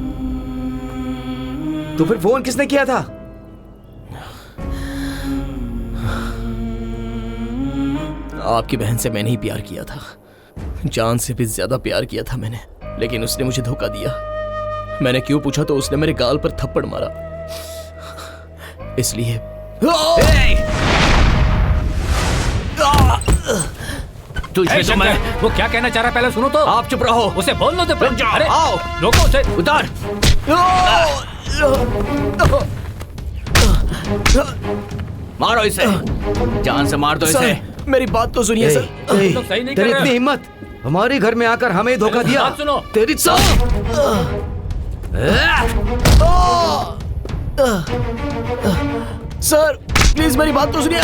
तो फिर फोन किसने किया था? आपकी बहन से मैंने ही प्यार किया था, जान से भी ज्यादा प्यार किया था मैंने, लेकिन उसने मुझे धोखा दिया। मैंने क्यों पूछा तो उसने मेरे गाल पर थप्पड़ मारा, इसलिए। तुझे तो मैं वो क्या कहना चाह रहा है पहले सुनो तो। आप चुप रहो। उसे बोलने दो। रुक जाओ। अरे आओ, रोको उसे। उतार। मारो इसे, जान से मार दो इसे। मेरी बात तो सुनिए सर। तो सही नहीं कर तेरी रहे इतनी हो। हिम्मत, हमारे घर में आकर हमें धोखा दिया। बात सुनो। तेरी सर प्लीज मेरी बात तो सुनिए।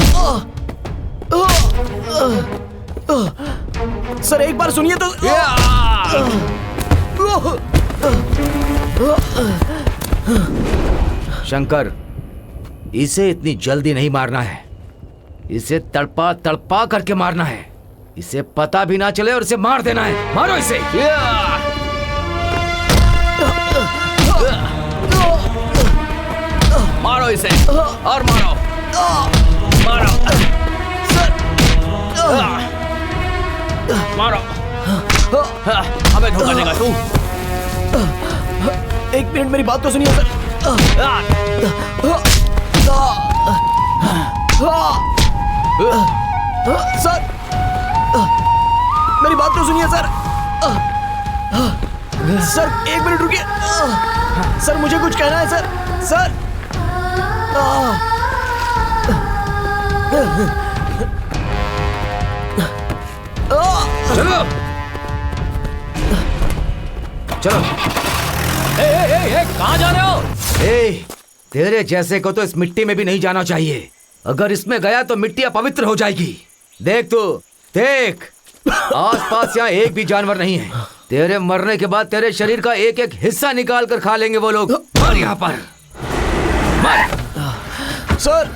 सर एक बार सुनिए तो। शंकर, इसे इतनी जल्दी नहीं मारना है, इसे तड़पा तड़पा करके मारना है, इसे पता भी ना चले और इसे मार देना है। मारो इसे। मारो इसे और मारो। मारो मारो। हमें धोखा देगा तू। एक मिनट मेरी बात तो सुनिए सर। सर मेरी बात तो सुनिए सर। सर एक मिनट रुकिए। सर मुझे कुछ कहना है सर। सर चलो चलो। कहाँ जा रहे हो? ए, तेरे जैसे को तो इस मिट्टी में भी नहीं जाना चाहिए। अगर इसमें गया तो मिट्टी अपवित्र हो जाएगी। देख तू, देख, आसपास यहाँ एक भी जानवर नहीं है। तेरे मरने के बाद तेरे शरीर का एक एक हिस्सा निकाल कर खा लेंगे वो लोग। और यहाँ पर सर,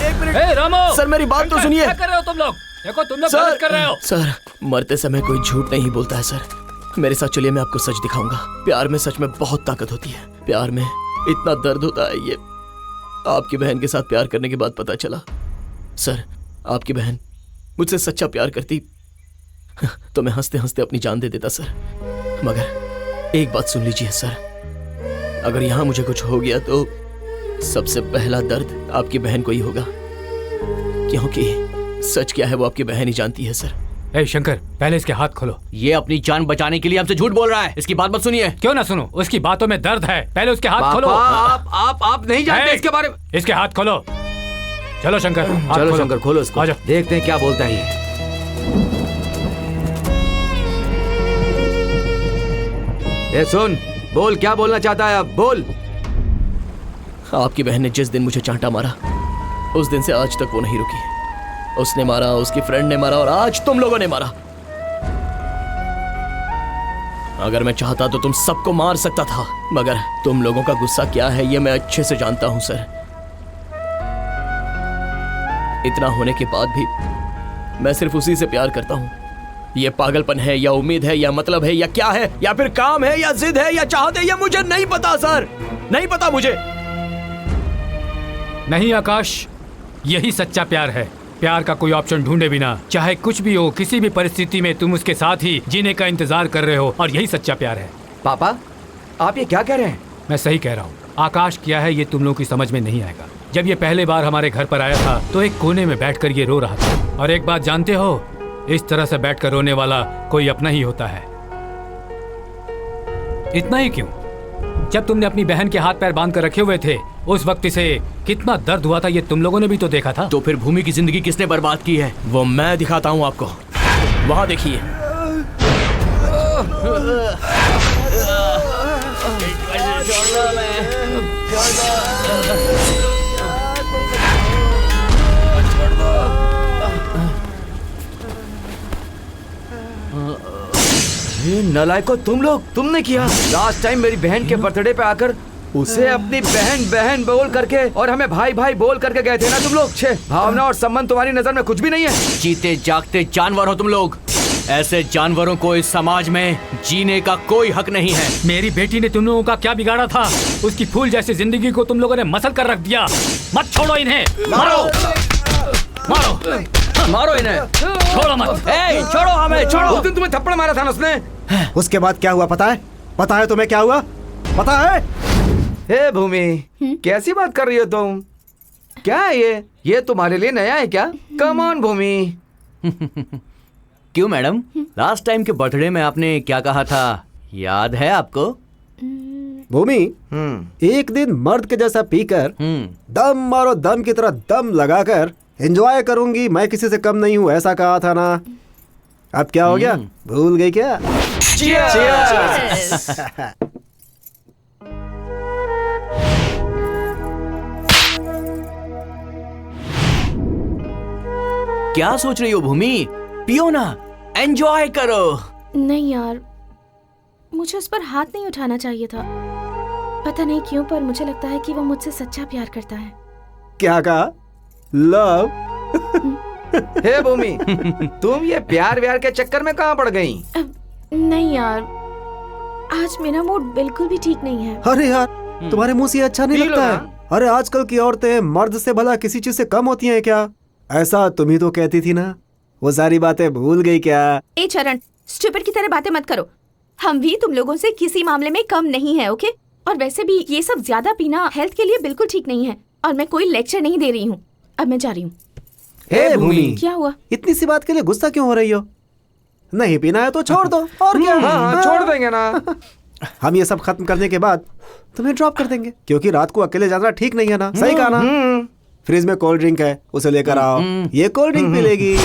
एक मिनट। रामो, सर मेरी बात तो सुनिए। क्या कर रहे हो तुम लोग? देखो तुम लोग गलत कर रहे हो। सर, मरते समय कोई झूठ नहीं बोलता है सर। मेरे साथ चलिए, मैं आपको सच दिखाऊंगा। प्यार में सच में बहुत ताकत होती है। प्यार में इतना दर्द होता है, ये आपकी बहन के साथ प्यार करने के बाद पता चला। सर, आपकी बहन मुझसे सच्चा प्यार करती तो मैं हंसते हंसते अपनी जान दे देता सर। मगर एक बात सुन लीजिए सर, अगर यहाँ मुझे कुछ हो गया तो सबसे पहला दर्द आपकी बहन को ही होगा, क्योंकि सच क्या है वो आपकी बहन ही जानती है सर। ए शंकर, पहले इसके हाथ खोलो। ये अपनी जान बचाने के लिए हमसे झूठ बोल रहा है। इसकी बात मत सुनिए। क्यों ना सुनो, उसकी बातों में दर्द है। पहले उसके हाथ खोलो। आप नहीं जानते इसके बारे में। इसके हाथ खोलो। चलो शंकर, चलो शंकर, खोलो इसको, देखते हैं क्या बोलता है ये। ए सुन, बोल, क्या बोलना चाहता है अब, बोल। आपकी बहन ने जिस दिन मुझे चांटा मारा, उस दिन से आज तक वो नहीं रुकी। उसने मारा, उसकी फ्रेंड ने मारा और आज तुम लोगों ने मारा। अगर मैं चाहता तो तुम सबको मार सकता था, मगर तुम लोगों का गुस्सा क्या है ये मैं अच्छे से जानता हूं सर। इतना होने के बाद भी मैं सिर्फ उसी से प्यार करता हूं। ये पागलपन है या उम्मीद है या मतलब है या क्या है, या फिर काम है या जिद है या चाहत है, या मुझे नहीं पता सर, नहीं पता मुझे। नहीं आकाश, यही सच्चा प्यार है। प्यार का कोई ऑप्शन ढूंढे बिना, चाहे कुछ भी हो, किसी भी परिस्थिति में तुम उसके साथ ही जीने का इंतजार कर रहे हो, और यही सच्चा प्यार है। पापा, आप ये क्या कह रहे हैं? मैं सही कह रहा हूँ। आकाश क्या है ये तुम लोगों की समझ में नहीं आएगा। जब ये पहले बार हमारे घर पर आया था तो एक कोने में बैठकर ये रो रहा था। और एक बात जानते हो, इस तरह से बैठकर रोने वाला कोई अपना ही होता है। इतना ही क्यों, जब तुमने अपनी बहन के हाथ पैर बांध कर रखे हुए थे, उस वक्त से कितना दर्द हुआ था ये तुम लोगों ने भी तो देखा था। तो फिर भूमि की जिंदगी किसने बर्बाद की है? वो मैं दिखाता हूँ आपको, वहां देखिए। ये नलायको, तुम लोग, तुमने किया। लास्ट टाइम मेरी बहन के बर्थडे पे आकर उसे अपनी बहन बहन बोल करके और हमें भाई भाई बोल करके गए थे ना तुम लोग। छे, भावना और संबंध तुम्हारी नजर में कुछ भी नहीं है। जीते जागते जानवर हो तुम लोग। ऐसे जानवरों को इस समाज में जीने का कोई हक नहीं है। मेरी बेटी ने तुम लोगों का क्या बिगाड़ा था? उसकी फूल जैसी जिंदगी को तुम लोगों ने मसल कर रख दिया। मत छोड़ो इन्हें, मारो मारो मारो इन्हें, छोड़ो मत। ए, छोड़ो हमें, छोड़ो। उस दिन तुम्हें थप्पड़ मारा था ना उसने। उसके बाद क्या हुआ पता है? पता है तुम्हें क्या हुआ? पता है? हे भूमि, कैसी बात कर रही हो तुम? क्या है ये तुम्हारे लिए नया है क्या? कम ऑन भूमि। क्यों मैडम, लास्ट टाइम के बर्थडे में आपने क्या कहा था, याद है आपको? भूमि, एक दिन मर्द के जैसा पीकर दम मारो दम की तरह दम लगाकर एंजॉय करूंगी, मैं किसी से कम नहीं हूँ, ऐसा कहा था ना। अब क्या हो गया, भूल गई क्या? Cheers! क्या सोच रही हो भूमि? पियो ना, एंजॉय करो। नहीं यार, मुझे उस पर हाथ नहीं उठाना चाहिए था। पता नहीं क्यों, पर मुझे लगता है कि वो मुझसे सच्चा प्यार करता है। क्या कहा? लव? हे भूमि, तुम ये प्यार व्यार के चक्कर में कहाँ पड़ गई? नहीं यार, आज मेरा मूड बिल्कुल भी ठीक नहीं है। अरे यार, तुम्हारे मुंह से अच्छा नहीं लगता है। अरे आजकल की औरतें मर्द से भला किसी चीज से कम होती हैं क्या? ऐसा तुम ही तो कहती थी ना। वो सारी बातें भूल गई क्या? ए चरण, स्टूपिड की तरह बातें मत करो। हम भी तुम लोगों से किसी मामले में कम नहीं है, ओके? और वैसे भी ये सब ज्यादा पीना हेल्थ के लिए बिल्कुल ठीक नहीं है। और मैं कोई लेक्चर नहीं दे रही हूँ, अब मैं जा रही हूँ। हे भूमि, क्या हुआ? इतनी सी बात के लिए गुस्सा क्यों हो रही हो? नहीं पीना है तो छोड़ दो, और क्या? हाँ, छोड़ देंगे ना। हम ये सब खत्म करने के बाद तुम्हें ड्रॉप कर देंगे, क्योंकि रात को अकेले जाना ठीक नहीं है ना। सही कहा ना। फ्रिज में कोल्ड ड्रिंक है, उसे लेकर आओ, ये कोल्ड ड्रिंक पी लेगी।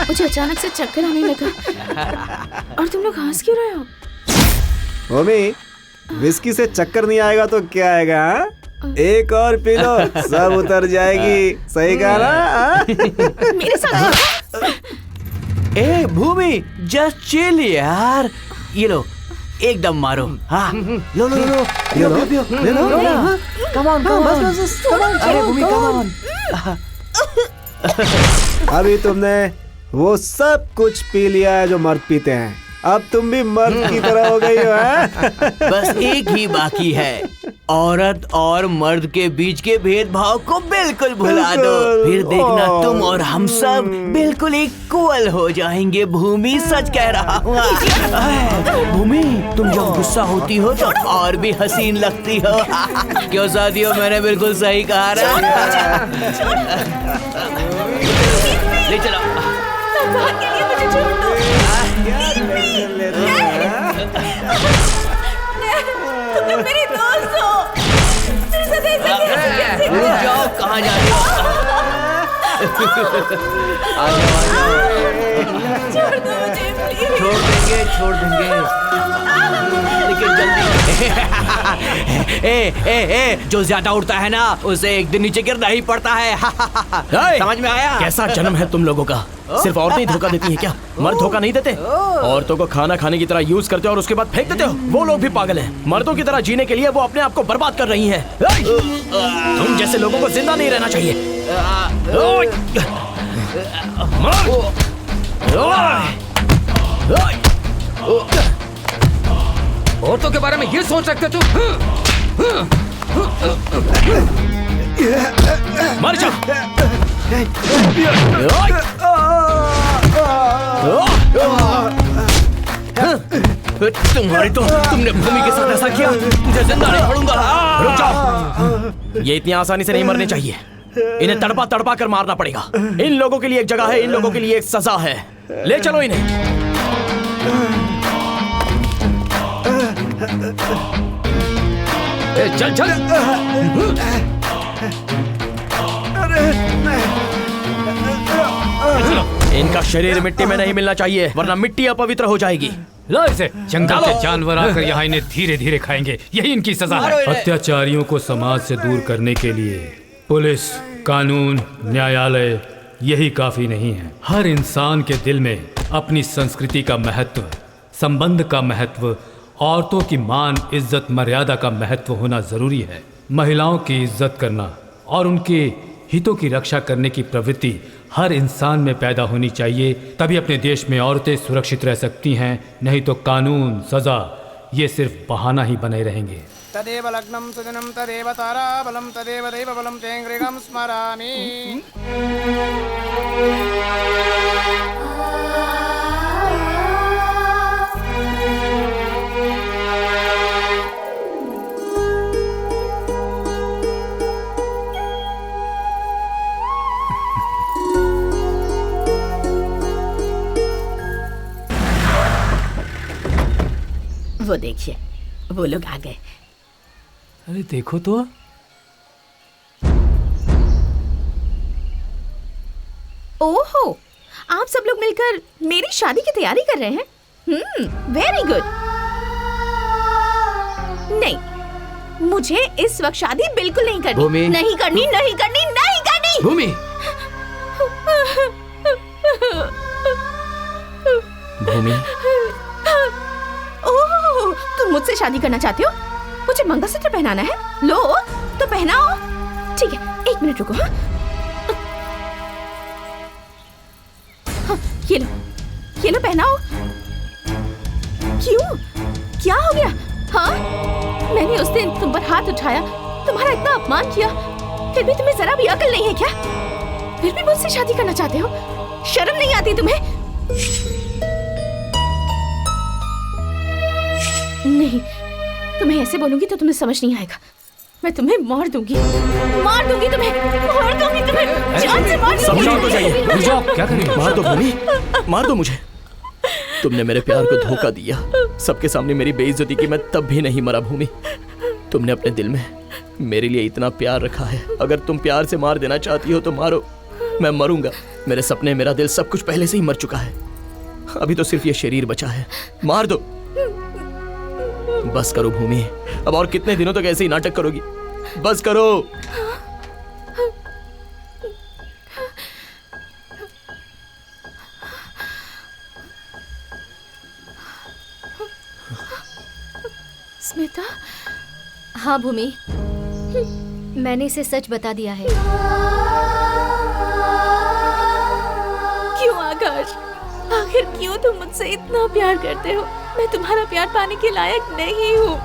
मुझे अचानक से चक्कर आने लगा। और तुम लोग हंस क्यों रहे हो? मम्मी, विस्की से चक्कर नहीं आएगा तो क्या आएगा? हाँ? एक और पी लो, सब उतर जाएगी। सही कहा ना? मेरे साथ ए भूमि, जस्ट चिल यार। ये लो, एकदम मारो। हाँ, लो लो लो लो लो। कम ऑन, बस कम ऑन। अरे भूमि, कम ऑन। अभी तुमने वो सब कुछ पी लिया है जो मर्द पीते हैं। अब तुम भी मर्द की तरह हो गई हो। बस एक ही बाकी है, औरत और मर्द के बीच के भेदभाव को बिल्कुल भुला दो। फिर देखना तुम और हम सब बिल्कुल इक्वल हो जाएंगे। भूमि, सच कह रहा हूँ। भूमि, तुम जब गुस्सा होती हो तो और भी हसीन लगती हो। क्यों साथियों, मैंने बिल्कुल सही कहा ना? ले चलो। तुम मेरी दोस्त हो। मेरे साथ ऐसा कैसे? रुक जाओ, कहाँ जा रही हो? आ जाओ। छोड़ दो मुझे प्लीज। छोड़ देंगे लेकिन जल्दी। ए, जो ज्यादा उड़ता है ना, उसे एक दिन नीचे गिरना ही पड़ता है। समझ में आया? कैसा जन्म है तुम लोगों का? सिर्फ औरतें ही धोखा देती हैं क्या? मर्द धोखा नहीं देते? औरतों को खाना खाने की तरह यूज करते हो और उसके बाद फेंक देते हो। वो लोग भी पागल हैं। मर्दों की तरह जीने के लिए वो अपने आप को बर्बाद कर रही हैं। तुम जैसे लोगों को जिंदा नहीं रहना चाहिए। औरतों के बारे में ये सोच रखते तुम? मर जा। तुम्हारी तो, तुमने भूमि के साथ ऐसा किया, तुझे जिंदा नहीं छोड़ूंगा। रुक जाओ। ये इतनी आसानी से नहीं मरने चाहिए। इन्हें तड़पा तड़पा कर मारना पड़ेगा। इन लोगों के लिए एक जगह है, इन लोगों के लिए एक सजा है। ले चलो इन्हें। चल चल। इनका शरीर मिट्टी में नहीं मिलना चाहिए, वरना मिट्टी अपवित्र हो जाएगी। लो इसे। जंगल के जानवर आकर यहाँ इन्हें धीरे धीरे खाएंगे, यही इनकी सजा है। अत्याचारियों को समाज से दूर करने के लिए पुलिस, कानून, न्यायालय यही काफी नहीं है। हर इंसान के दिल में अपनी संस्कृति का महत्व, संबंध का महत्व, औरतों की मान, इज्जत, मर्यादा का महत्व होना जरूरी है। महिलाओं की इज्जत करना और उनके हितों की रक्षा करने की प्रवृत्ति हर इंसान में पैदा होनी चाहिए। तभी अपने देश में औरतें सुरक्षित रह सकती हैं, नहीं तो कानून, सजा ये सिर्फ बहाना ही बने रहेंगे। तदेव लग्नं सुदिनं तदेव ताराबलं तदेव दैवबलं तेङ्गृगं स्मरामि। वो देखिए, वो लोग आ गए। अरे देखो तो। ओहो, आप सब लोग मिलकर मेरी शादी की तैयारी कर रहे हैं। Very good. नहीं, मुझे इस वक्त शादी बिल्कुल नहीं करनी। भूमि। नहीं करनी, नहीं करनी, नहीं करनी। भूमि। भूमि, ओह, तुम मुझसे शादी करना चाहते हो? मुझे मंगलसूत्र पहनाना है। लो तो पहनाओ। ठीक है, एक मिनट रुको। हाँ, ये लो पहनाओ। क्यों? क्या हो गया? हाँ, मैंने उस दिन तुम पर हाथ उठाया, तुम्हारा इतना अपमान किया, फिर भी तुम्हें जरा भी अकल नहीं है क्या? फिर भी मुझसे शादी करना चाहते हो? शर्म नहीं आती तुम्हें? नहीं, तुम्हें ऐसे बोलूंगी तो तुम्हें समझ नहीं आएगा। मैं तुम्हें मार दूंगी तुम्हें, मार दूंगी तुम्हें, जान से मार दूंगी। समझाओ तो जाइए, क्या करें? मार दो भूमि, मार दो मुझे। तुमने मेरे प्यार को धोखा दिया, सबके सामने मेरी बेइज्जती की। मैं तब भी नहीं मरा भूमि। तुमने अपने दिल में मेरे लिए इतना प्यार रखा है। अगर तुम प्यार से मार देना चाहती हो तो मारो, मैं मरूंगा। मेरे सपने, मेरा दिल, सब कुछ पहले से ही मर चुका है। अभी तो सिर्फ ये शरीर बचा है। मार दो। बस करो भूमि, अब और कितने दिनों तक ऐसे ही नाटक करोगी? बस करो। स्मिता? हाँ भूमि, मैंने इसे सच बता दिया है। क्यों आकाश? आखिर क्यों तुम मुझसे इतना प्यार करते हो? मैं तुम्हारा प्यार पाने के लायक नहीं हूँ।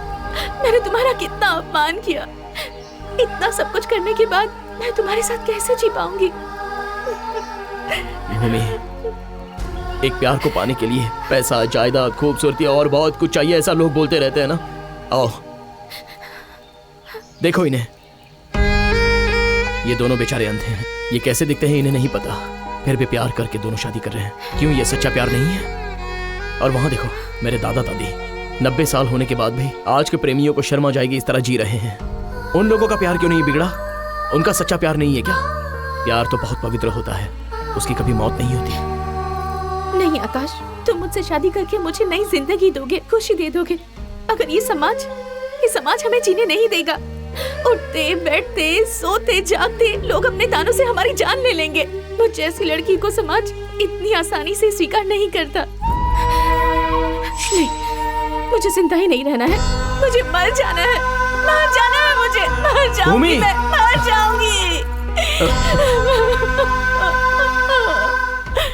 मैंने तुम्हारा कितना अपमान किया। इतना सब कुछ करने के बाद मैं तुम्हारे साथ कैसे जी पाऊंगी? भूमि, एक प्यार को पाने के लिए पैसा, जायदाद, खूबसूरती और बहुत कुछ चाहिए, ऐसा लोग बोलते रहते हैं ना। आओ देखो इन्हें, ये दोनों बेचारे अंधे हैं। ये कैसे दिखते हैं इन्हें नहीं पता, फिर भी प्यार करके दोनों शादी कर रहे हैं। क्यों ये सच्चा प्यार नहीं है? और वहां देखो मेरे दादा दादी 90 साल होने के बाद भी आज के प्रेमियों को शर्म आ जाएगी इस तरह जी रहे हैं। उन लोगों का प्यार क्यों नहीं बिगड़ा? उनका सच्चा प्यार नहीं है क्या? प्यार तो बहुत पवित्र होता है, उसकी कभी मौत नहीं होती। नहीं आकाश, तुम मुझसे शादी करके मुझे नई जिंदगी दोगे, खुशी दे दोगे। अगर ये समाज हमें जीने नहीं देगा, उठते बैठते सोते जागते लोग अपने तानों से हमारी जान ले लेंगे। मुझ जैसी लड़की को समाज इतनी आसानी से स्वीकार नहीं करता। नहीं, मुझे जिंदा ही नहीं रहना है, मुझे मर जाना है, मर जाना है, मुझे मर जाऊंगी, मैं मर जाऊंगी।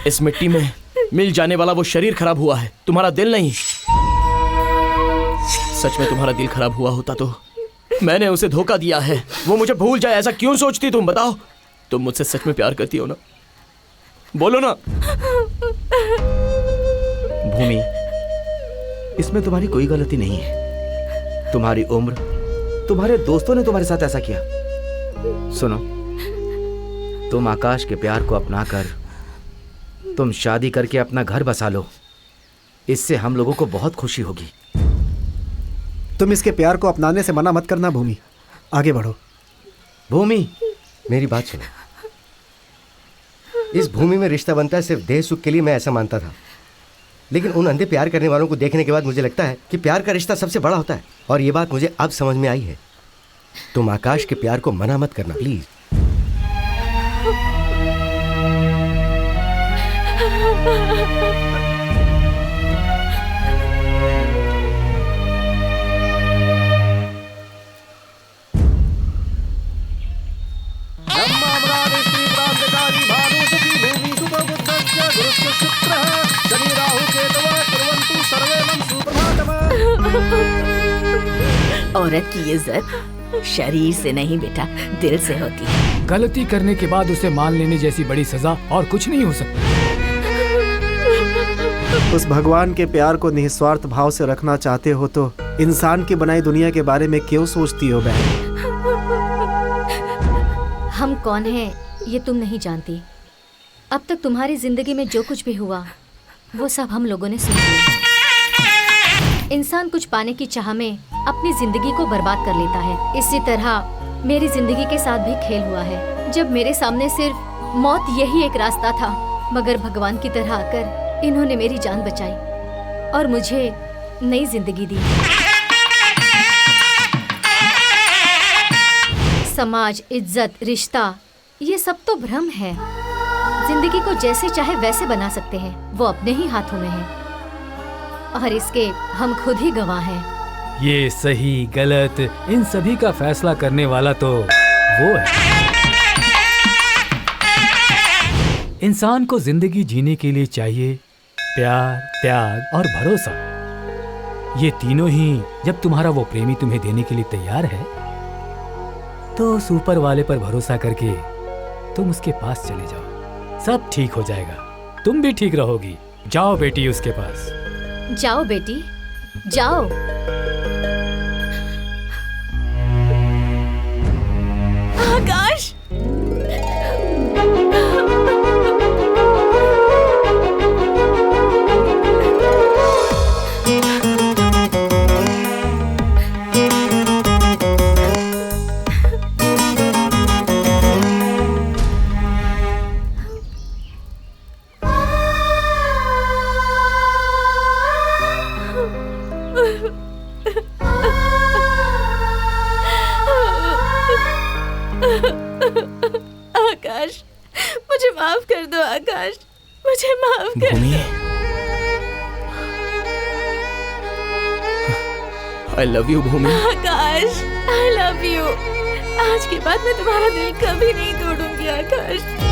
इस मिट्टी में मिल जाने वाला वो शरीर खराब हुआ है, तुम्हारा दिल नहीं। सच में तुम्हारा दिल खराब हुआ होता तो मैंने उसे धोखा दिया है, वो मुझे भूल जाए, ऐसा क्यों सोचती तुम? बताओ, तुम मुझसे सच में प्यार करती हो ना? बोलो ना। भूमि, इसमें तुम्हारी कोई गलती नहीं है। तुम्हारी उम्र, तुम्हारे दोस्तों ने तुम्हारे साथ ऐसा किया। सुनो, तुम आकाश के प्यार को अपनाकर तुम शादी करके अपना घर बसा लो, इससे हम लोगों को बहुत खुशी होगी। तुम इसके प्यार को अपनाने से मना मत करना भूमि, आगे बढ़ो। भूमि, मेरी बात सुनो। इस भूमि में रिश्ता बनता है सिर्फ देह सुख के लिए, मैं ऐसा मानता था। लेकिन उन अंधे प्यार करने वालों को देखने के बाद मुझे लगता है कि प्यार का रिश्ता सबसे बड़ा होता है, और ये बात मुझे अब समझ में आई है। तुम आकाश के प्यार को मना मत करना प्लीज। औरत की इज्जत शरीर से नहीं बेटा, दिल से होती है। गलती करने के बाद उसे मान लेने जैसी बड़ी सजा और कुछ नहीं हो सकता। उस भगवान के प्यार को निस्वार्थ भाव से रखना चाहते हो तो इंसान की बनाई दुनिया के बारे में क्यों सोचती हो बहन? हम कौन हैं ये तुम नहीं जानती। अब तक तुम्हारी जिंदगी में जो कुछ भी हुआ वो सब हम लोगों ने सुन लिया। इंसान कुछ पाने की चाह में अपनी जिंदगी को बर्बाद कर लेता है। इसी तरह मेरी जिंदगी के साथ भी खेल हुआ है। जब मेरे सामने सिर्फ मौत यही एक रास्ता था, मगर भगवान की तरह आकर इन्होंने मेरी जान बचाई और मुझे नई जिंदगी दी। समाज, इज्जत, रिश्ता, ये सब तो भ्रम है। जिंदगी को जैसे चाहे वैसे बना सकते हैं, वो अपने ही हाथों में है और इसके हम खुद ही गवाह हैं। ये सही गलत इन सभी का फैसला करने वाला तो वो है। इंसान को जिंदगी जीने के लिए चाहिए प्यार, त्याग और भरोसा। ये तीनों ही जब तुम्हारा वो प्रेमी तुम्हें देने के लिए तैयार है तो उस ऊपर वाले पर भरोसा करके तुम उसके पास चले जाओ, सब ठीक हो जाएगा। तुम भी ठीक रहोगी। जाओ बेटी उसके पास। जाओ बेटी, जाओ। आकाश, आकाश, मुझे माफ कर दो आकाश, मुझे माफ कर दो। I love you Bhumi. Akash, I love you. आज के बाद मैं तुम्हारा दिल कभी नहीं तोड़ूंगी आकाश।